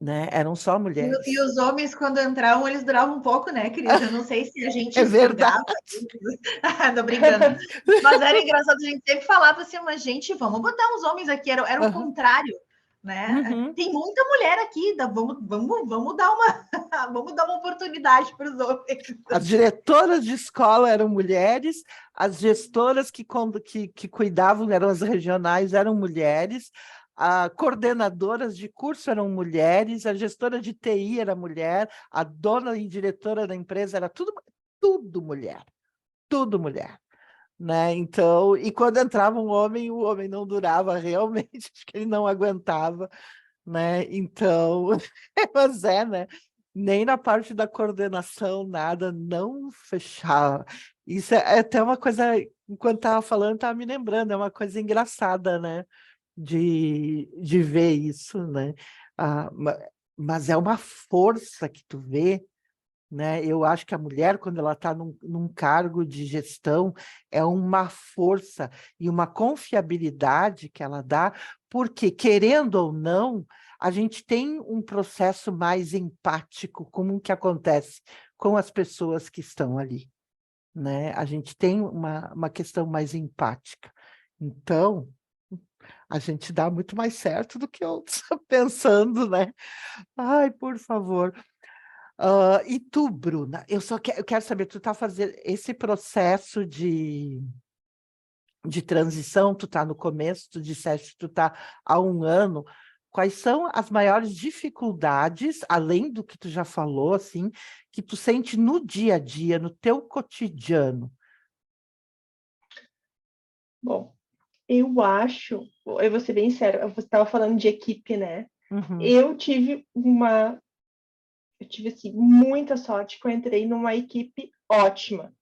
né? Eram só E mulheres. os homens, quando entravam, eles duravam um pouco, né, Cris? Eu não sei se a gente É verdade. enxergava. Tô brincando. Mas era engraçado, a gente sempre falava assim, mas gente, vamos botar uns homens aqui. Era o Uhum. contrário, né? Uhum. Tem muita mulher aqui, vamos dar uma, vamos dar uma oportunidade para os homens. As diretoras de escola eram mulheres, as gestoras que cuidavam, eram as regionais, eram mulheres, as coordenadoras de curso eram mulheres, a gestora de TI era mulher, a dona e diretora da empresa era tudo mulher, né? Então, e quando entrava um homem, o homem não durava realmente, acho que ele não aguentava, né? Então, mas né? Nem na parte da coordenação, nada, não fechava. Isso é até uma coisa, enquanto estava falando, estava me lembrando, é uma coisa engraçada, né? De ver isso, né? Mas é uma força que tu vê, né? Eu acho que a mulher, quando ela está num cargo de gestão, é uma força e uma confiabilidade que ela dá, porque, querendo ou não, a gente tem um processo mais empático com o que acontece com as pessoas que estão ali, né? A gente tem uma questão mais empática. Então, a gente dá muito mais certo do que outros, pensando, né? Ai, por favor. E tu, Bruna, eu quero saber, tu está fazendo esse processo de transição, tu está no começo, tu disseste que tu está há 1 ano, quais são as maiores dificuldades, além do que tu já falou, assim, que tu sente no dia a dia, no teu cotidiano? Bom, eu vou ser bem sério, você estava falando de equipe, né? Uhum. Eu tive assim, muita sorte que eu entrei numa equipe ótima.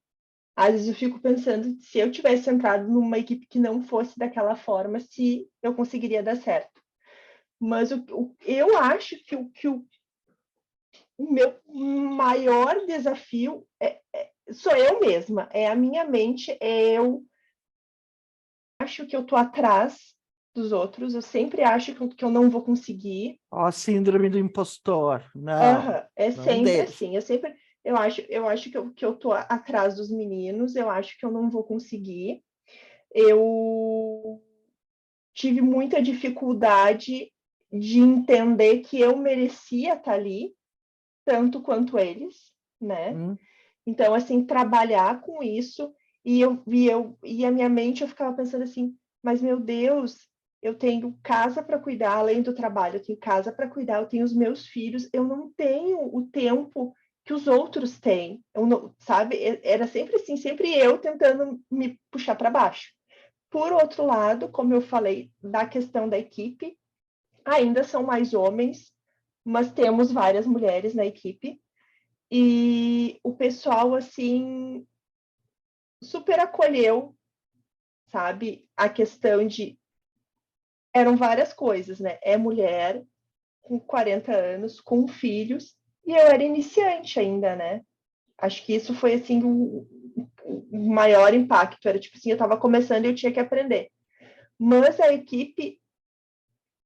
Às vezes eu fico pensando se eu tivesse entrado numa equipe que não fosse daquela forma, se eu conseguiria dar certo. Mas eu acho que o meu maior desafio sou eu mesma, é a minha mente, eu acho que eu tô atrás dos outros, eu sempre acho que eu não vou conseguir. Ó, síndrome do impostor. Não, É não sempre deixa. assim, eu acho que eu tô atrás dos meninos, eu acho que eu não vou conseguir. Eu tive muita dificuldade de entender que eu merecia estar ali, tanto quanto eles, né? Hum? Então, assim, trabalhar com isso, e a minha mente, eu ficava pensando assim, mas meu Deus, eu tenho casa para cuidar, além do trabalho, eu tenho casa para cuidar, eu tenho os meus filhos, eu não tenho o tempo que os outros têm, eu não, sabe? Era sempre assim, sempre eu tentando me puxar para baixo. Por outro lado, como eu falei, da questão da equipe, ainda são mais homens, mas temos várias mulheres na equipe, e o pessoal, assim, super acolheu, sabe? A questão de. Eram várias coisas, né? É mulher com 40 anos, com filhos, e eu era iniciante ainda, né? Acho que isso foi, assim, o maior impacto. Era tipo assim, eu estava começando e eu tinha que aprender. Mas a equipe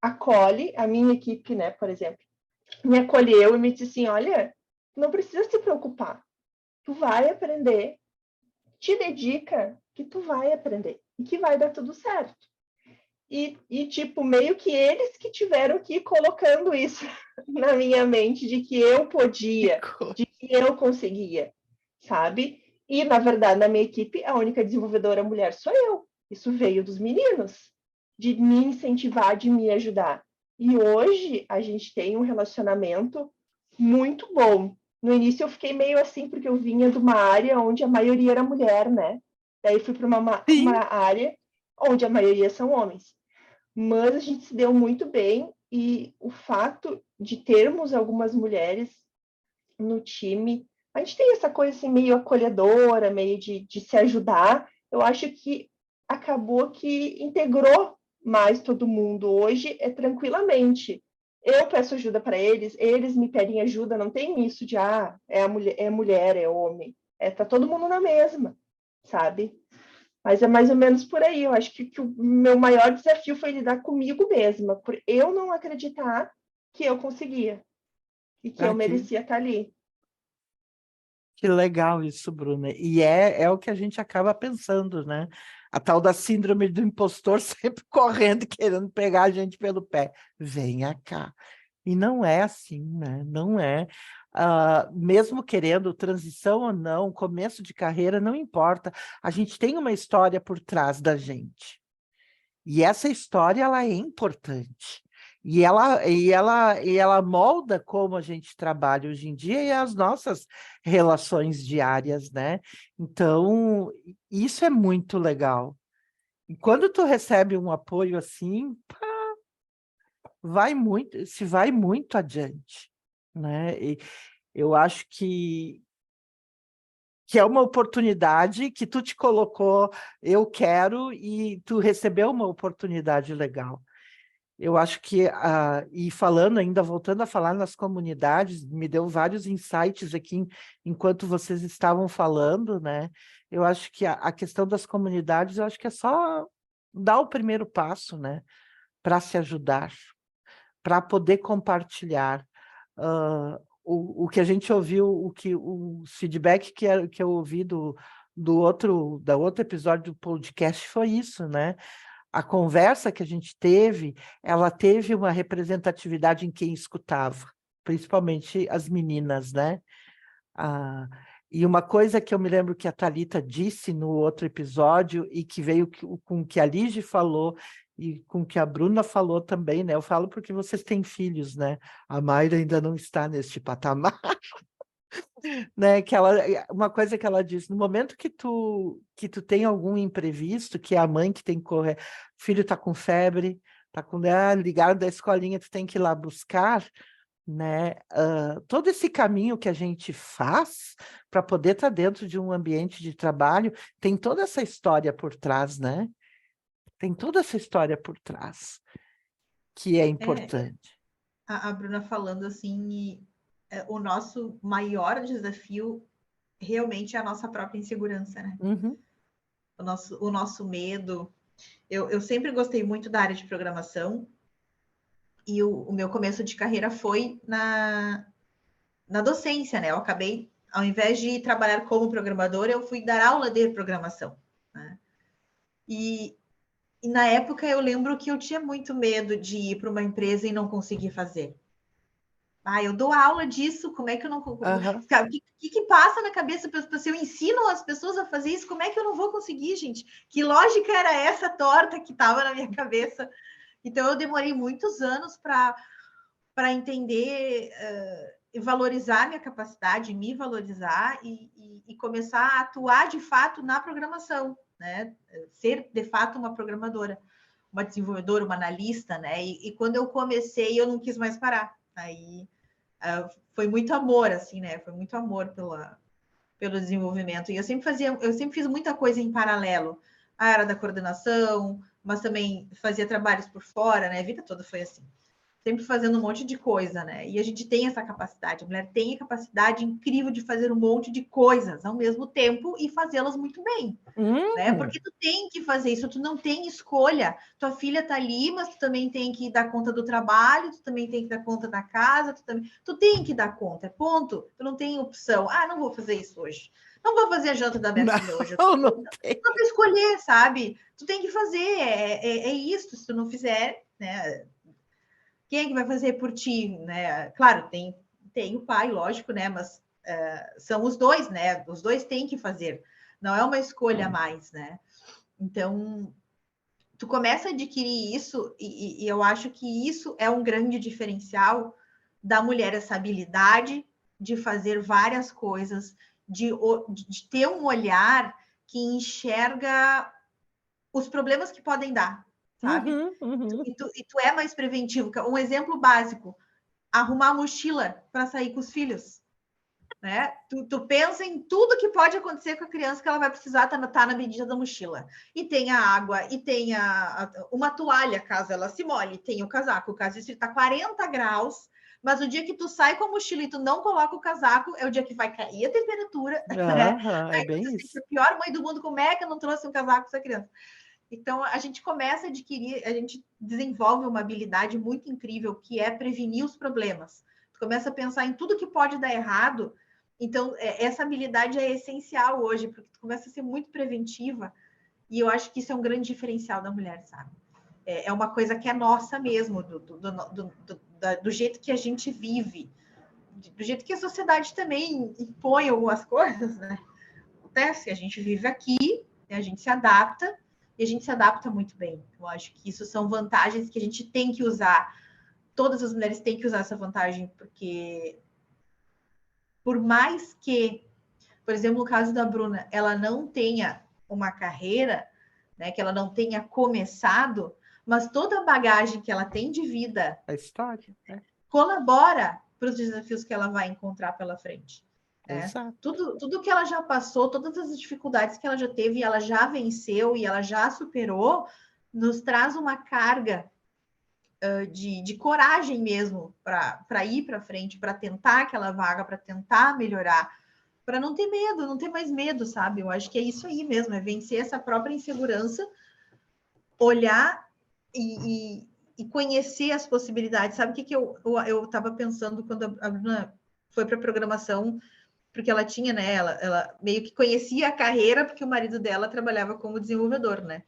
acolhe, a minha equipe, né, por exemplo, me acolheu e me disse assim: olha, não precisa se preocupar, tu vai aprender, te dedica que tu vai aprender e que vai dar tudo certo. Tipo, meio que eles que tiveram que ir colocando isso na minha mente de que eu podia, de que eu conseguia, sabe? E, na verdade, na minha equipe, a única desenvolvedora mulher sou eu. Isso veio dos meninos, de me incentivar, de me ajudar. E hoje a gente tem um relacionamento muito bom. No início eu fiquei meio assim, porque eu vinha de uma área onde a maioria era mulher, né? Daí fui para uma Sim. área onde a maioria são homens. Mas a gente se deu muito bem, e o fato de termos algumas mulheres no time, a gente tem essa coisa assim, meio acolhedora, meio de se ajudar. Eu acho que acabou que integrou mais todo mundo. Hoje é tranquilamente. Eu peço ajuda para eles, eles me pedem ajuda, não tem isso de é mulher, é homem. Tá todo mundo na mesma, sabe? Mas é mais ou menos por aí. Eu acho que o meu maior desafio foi lidar comigo mesma, por eu não acreditar que eu conseguia e que eu Ah, que, merecia estar ali. que legal isso, Bruna. E é o que a gente acaba pensando, né? A tal da síndrome do impostor sempre correndo, e querendo pegar a gente pelo pé. Venha cá. E não é assim, né? Não é. Mesmo querendo transição ou não, começo de carreira, não importa. A gente tem uma história por trás da gente. E essa história, ela é importante. E ela molda como a gente trabalha hoje em dia e as nossas relações diárias, né? Então, isso é muito legal. E quando tu recebe um apoio assim, vai muito adiante, né? E eu acho que é uma oportunidade que tu te colocou, eu quero, e tu recebeu uma oportunidade legal. Eu acho que, e falando ainda, voltando a falar nas comunidades, me deu vários insights aqui enquanto vocês estavam falando, né? Eu acho que a questão das comunidades, eu acho que é só dar o primeiro passo, né? Para se ajudar, para poder compartilhar. O que a gente ouviu, o feedback que eu ouvi da outro episódio do podcast foi isso, né? A conversa que a gente teve, ela teve uma representatividade em quem escutava, principalmente as meninas, né? Ah, e uma coisa que eu me lembro que a Thalita disse no outro episódio e que veio com o que a Lige falou e com o que a Bruna falou também, né? Eu falo porque vocês têm filhos, né? A Mayra ainda não está neste patamar, né? Uma coisa que ela disse, no momento que tu tem algum imprevisto, que é a mãe que tem que correr, o filho está com febre, tá com ligado da escolinha, tu tem que ir lá buscar, né? Todo esse caminho que a gente faz para poder estar dentro de um ambiente de trabalho, tem toda essa história por trás, né? Tem toda essa história por trás, que é É, importante. a Bruna falando assim, o nosso maior desafio realmente é a nossa própria insegurança, né? Uhum. O nosso medo. Eu sempre gostei muito da área de programação, e o meu começo de carreira foi na docência, né? Eu acabei, ao invés de trabalhar como programadora, eu fui dar aula de programação, né? E na época eu lembro que eu tinha muito medo de ir para uma empresa e não conseguir fazer. eu dou aula disso, como é que eu não... Aham. O que passa na cabeça das pessoas? Se eu ensino as pessoas a fazer isso, como é que eu não vou conseguir, gente? Que lógica era essa torta que estava na minha cabeça? Então, eu demorei muitos anos para entender e valorizar minha capacidade, me valorizar e começar a atuar, de fato, na programação, né? Ser, de fato, uma programadora, uma desenvolvedora, uma analista, né? E quando eu comecei, eu não quis mais parar. Aí... foi muito amor, assim, né? Foi muito amor pelo desenvolvimento. E eu sempre fiz muita coisa em paralelo. A área da coordenação, mas também fazia trabalhos por fora, né? A vida toda foi assim. Sempre fazendo um monte de coisa, né? E a gente tem essa capacidade. A mulher tem a capacidade incrível de fazer um monte de coisas ao mesmo tempo e fazê-las muito bem. Né? Porque tu tem que fazer isso, tu não tem escolha. Tua filha tá ali, mas tu também tem que dar conta do trabalho, tu também tem que dar conta da casa, tu tem que dar conta, ponto. Tu não tem opção. Não vou fazer isso hoje. Não vou fazer a janta da minha filha hoje. Não tem. Não para escolher, sabe? Tu tem que fazer, é isso. Se tu não fizer, né? Quem é que vai fazer por ti, né? Claro, tem o pai, lógico, né? Mas são os dois, né? Os dois têm que fazer. Não é uma escolha a mais, né? Então, tu começa a adquirir isso e eu acho que isso é um grande diferencial da mulher, essa habilidade de fazer várias coisas, de ter um olhar que enxerga os problemas que podem dar, sabe? E tu é mais preventivo. Um exemplo básico, arrumar a mochila para sair com os filhos. Né? Tu pensa em tudo que pode acontecer com a criança que ela vai precisar tá na medida da mochila. E tem a água, e tem uma toalha, caso ela se molhe, tem o casaco. O caso disso está 40 graus, mas o dia que tu sai com a mochila e tu não coloca o casaco, é o dia que vai cair a temperatura. Né? É bem isso. A pior mãe do mundo, como é que eu não trouxe um casaco para essa criança? Então, a gente começa a adquirir, a gente desenvolve uma habilidade muito incrível, que é prevenir os problemas. Tu começa a pensar em tudo que pode dar errado. Então, essa habilidade é essencial hoje, porque tu começa a ser muito preventiva, e eu acho que isso é um grande diferencial da mulher, sabe? É uma coisa que é nossa mesmo, do jeito que a gente vive, do jeito que a sociedade também impõe algumas coisas, né? Acontece, a gente vive aqui, a gente se adapta, e a gente se adapta muito bem. Eu acho que isso são vantagens que a gente tem que usar. Todas as mulheres têm que usar essa vantagem, porque por mais que, por exemplo, no caso da Bruna, ela não tenha uma carreira, né, que ela não tenha começado, mas toda a bagagem que ela tem de vida, A história, né? Colabora para os desafios que ela vai encontrar pela frente. Exato. Tudo que ela já passou, todas as dificuldades que ela já teve, ela já venceu e ela já superou, nos traz uma carga de coragem mesmo para ir para frente, para tentar aquela vaga, para tentar melhorar, para não ter medo, não ter mais medo, sabe? Eu acho que é isso aí mesmo, é vencer essa própria insegurança, olhar e conhecer as possibilidades. Sabe o que eu estava pensando quando a Bruna foi para a programação? Porque ela tinha, né? Ela meio que conhecia a carreira, porque o marido dela trabalhava como desenvolvedor, né?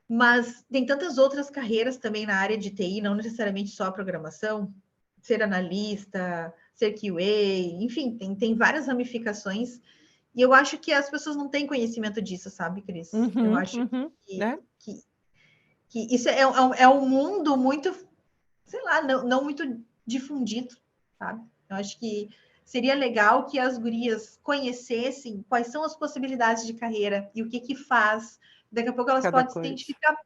Mas tem tantas outras carreiras também na área de TI, não necessariamente só a programação, ser analista, ser QA, enfim, tem várias ramificações. E eu acho que as pessoas não têm conhecimento disso, sabe, Cris? Eu acho que isso é um mundo muito, sei lá, não muito difundido, sabe? Eu acho que seria legal que as gurias conhecessem quais são as possibilidades de carreira e o que faz. Daqui a pouco elas podem se identificar.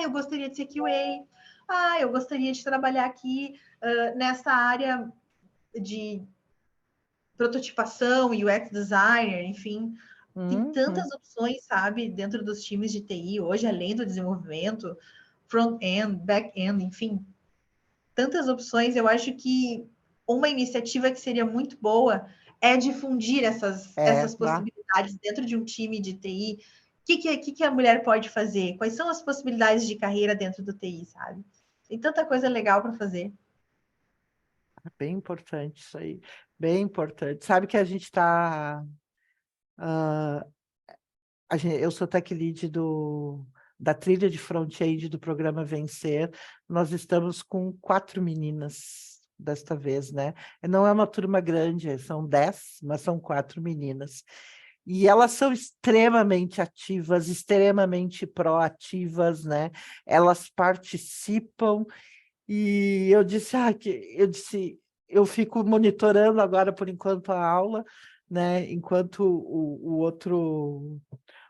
Eu gostaria de ser QA. Eu gostaria de trabalhar aqui nessa área de prototipação, UX designer, enfim. Tem tantas opções, sabe, dentro dos times de TI hoje, além do desenvolvimento, front-end, back-end, enfim. Tantas opções. Eu acho que uma iniciativa que seria muito boa é difundir essas possibilidades dentro de um time de TI. O que a mulher pode fazer? Quais são as possibilidades de carreira dentro do TI, sabe? Tem tanta coisa legal para fazer. Bem importante isso aí, bem importante. Sabe que a gente está... eu sou tech lead da trilha de front-end do programa Vencer. Nós estamos com 4 meninas desta vez, né? Não é uma turma grande, são 10, mas são 4 meninas. E elas são extremamente ativas, extremamente proativas, né? Elas participam e eu fico monitorando agora por enquanto a aula, né? Enquanto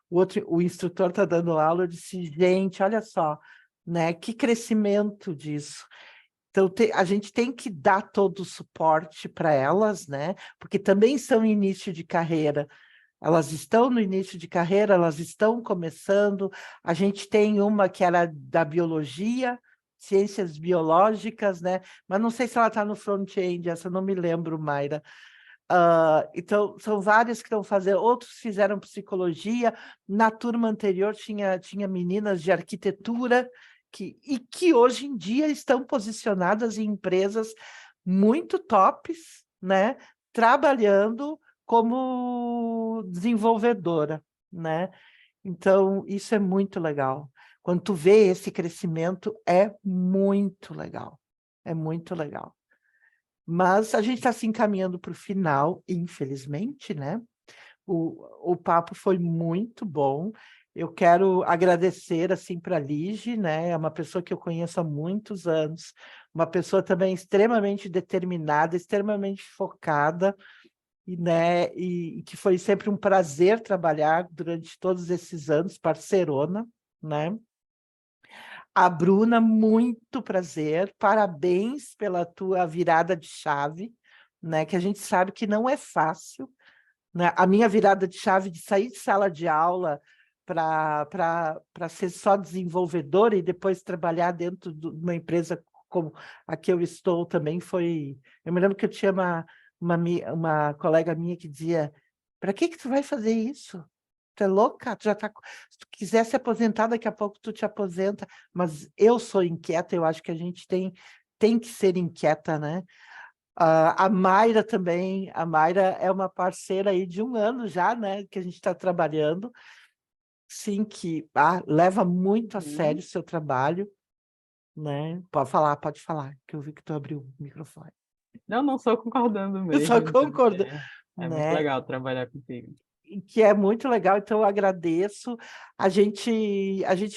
o instrutor está dando aula, eu disse, gente, olha só, né? Que crescimento disso. Então, a gente tem que dar todo o suporte para elas, né? Porque também são início de carreira. Elas estão no início de carreira, elas estão começando. A gente tem uma que era da biologia, ciências biológicas, né? Mas não sei se ela está no front-end, essa eu não me lembro, Mayra. Então, são várias que estão fazendo, outros fizeram psicologia. Na turma anterior tinha meninas de arquitetura que hoje em dia estão posicionadas em empresas muito tops, né? Trabalhando como desenvolvedora, né? Então, isso é muito legal. Quando tu vê esse crescimento, é muito legal. É muito legal. Mas a gente está se encaminhando para o final, infelizmente, né? O papo foi muito bom. Eu quero agradecer assim para a Lige, né? É uma pessoa que eu conheço há muitos anos, uma pessoa também extremamente determinada, extremamente focada, e que foi sempre um prazer trabalhar durante todos esses anos, parceirona, né? A Bruna, muito prazer, parabéns pela tua virada de chave, né? Que a gente sabe que não é fácil, né? A minha virada de chave de sair de sala de aula para ser só desenvolvedora e depois trabalhar dentro de uma empresa como a que eu estou também foi... Eu me lembro que eu tinha uma colega minha que dizia, para que tu vai fazer isso? Tu é louca? Tu já tá... Se tu quiser se aposentar, daqui a pouco tu te aposenta. Mas eu sou inquieta, eu acho que a gente tem que ser inquieta, né? A Mayra também, a Mayra é uma parceira aí de 1 ano já, né? Que a gente está trabalhando. Sim, que leva muito a sério o seu trabalho, né? Pode falar, que eu vi que tu abriu o microfone. Não, só concordando Eu só mesmo. concordo, É muito né? legal trabalhar contigo. Que é muito legal, então eu agradeço. A gente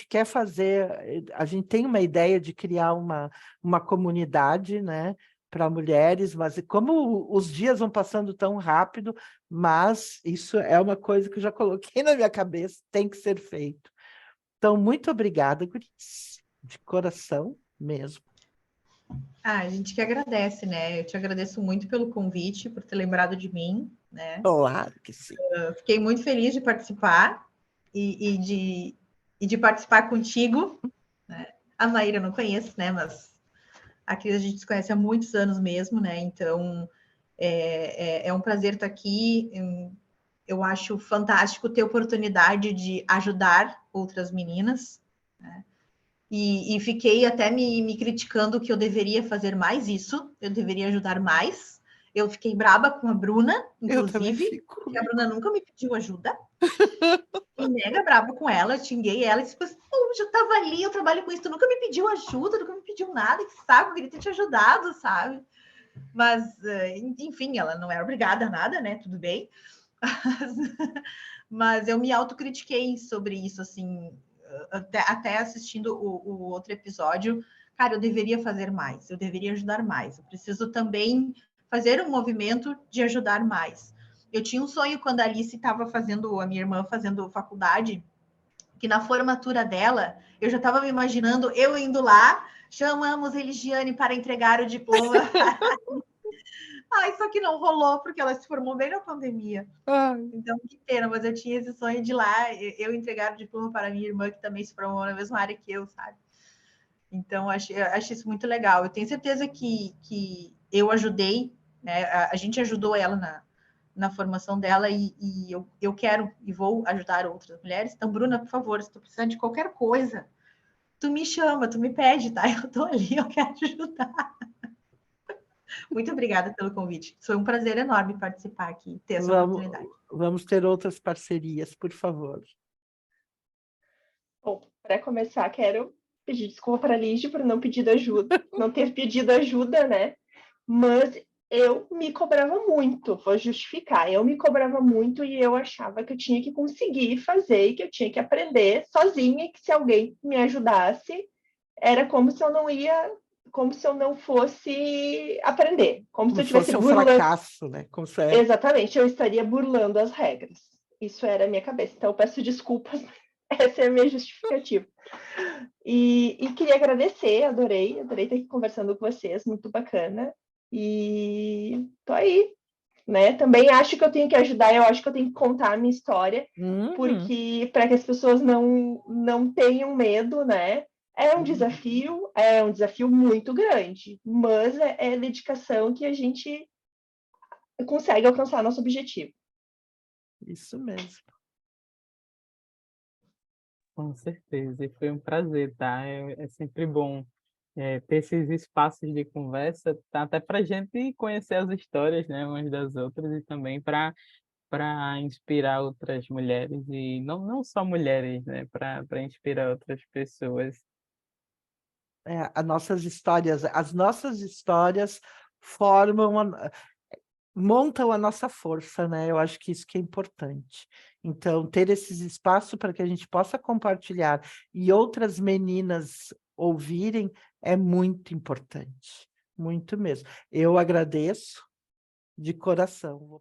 quer fazer, a gente tem uma ideia de criar uma comunidade, né, para mulheres, mas como os dias vão passando tão rápido, mas isso é uma coisa que eu já coloquei na minha cabeça, tem que ser feito. Então, muito obrigada, guris, de coração mesmo. A gente que agradece, né? Eu te agradeço muito pelo convite, por ter lembrado de mim, né? Claro que sim. Eu fiquei muito feliz de participar e de participar contigo, né? A Maíra eu não conheço, né? Mas a Cris a gente se conhece há muitos anos mesmo, né? Então é um prazer estar aqui. Eu acho fantástico ter a oportunidade de ajudar outras meninas, né? E fiquei até me criticando que eu deveria fazer mais isso, eu deveria ajudar mais. Eu fiquei braba com a Bruna, Eu também inclusive, fico. porque a Bruna nunca me pediu ajuda. Fiquei mega brava com ela, xinguei ela e disse, eu estava ali, eu trabalho com isso, tu nunca me pediu ajuda, nunca me pediu nada, que sabe, eu queria ter te ajudado, sabe? Mas, enfim, ela não era obrigada a nada, né? Tudo bem. Mas eu me autocritiquei sobre isso, assim, até assistindo o outro episódio. Cara, eu deveria fazer mais, eu deveria ajudar mais. Eu preciso também fazer um movimento de ajudar mais. Eu tinha um sonho quando a Alice estava fazendo, a minha irmã fazendo faculdade, que na formatura dela, eu já estava me imaginando eu indo lá, chamamos Eligiane para entregar o diploma. Ai, só que não rolou, porque ela se formou bem na pandemia. Então, que pena, mas eu tinha esse sonho de ir lá, eu entregar o diploma para minha irmã, que também se formou na mesma área que eu, sabe? Então, acho isso muito legal. Eu tenho certeza que eu ajudei, né? A gente ajudou ela na formação dela e eu quero e vou ajudar outras mulheres. Então, Bruna, por favor, se tu precisar de qualquer coisa, tu me chama, tu me pede, tá? Eu tô ali, eu quero te ajudar. Muito obrigada pelo convite. Foi um prazer enorme participar aqui, ter essa oportunidade. Vamos ter outras parcerias, por favor. Bom, para começar, quero pedir desculpa para a Lige por não ter pedido ajuda, né? Mas eu me cobrava muito, vou justificar, eu me cobrava muito e eu achava que eu tinha que conseguir fazer e que eu tinha que aprender sozinha, e que se alguém me ajudasse, era como se eu não ia, como se eu não fosse aprender, como se Como eu se estivesse fosse um burlando. fracasso, né? Como se é... Exatamente, eu estaria burlando as regras. Isso era a minha cabeça. Então, eu peço desculpas, essa é a minha justificativa. E queria agradecer, adorei estar aqui conversando com vocês, muito bacana. E tô aí, né? Também acho que eu tenho que ajudar, eu acho que eu tenho que contar a minha história, porque para que as pessoas não tenham medo, né? É um desafio muito grande, mas é dedicação que a gente consegue alcançar nosso objetivo. Isso mesmo. Com certeza, e foi um prazer, tá? É sempre bom ter esses espaços de conversa, tá? Até para a gente conhecer as histórias, né, umas das outras, e também para inspirar outras mulheres, e não só mulheres, né, para inspirar outras pessoas. As nossas histórias formam, montam a nossa força, né? Eu acho que isso que é importante. Então, ter esses espaços para que a gente possa compartilhar e outras meninas ouvirem é muito importante, muito mesmo. Eu agradeço de coração.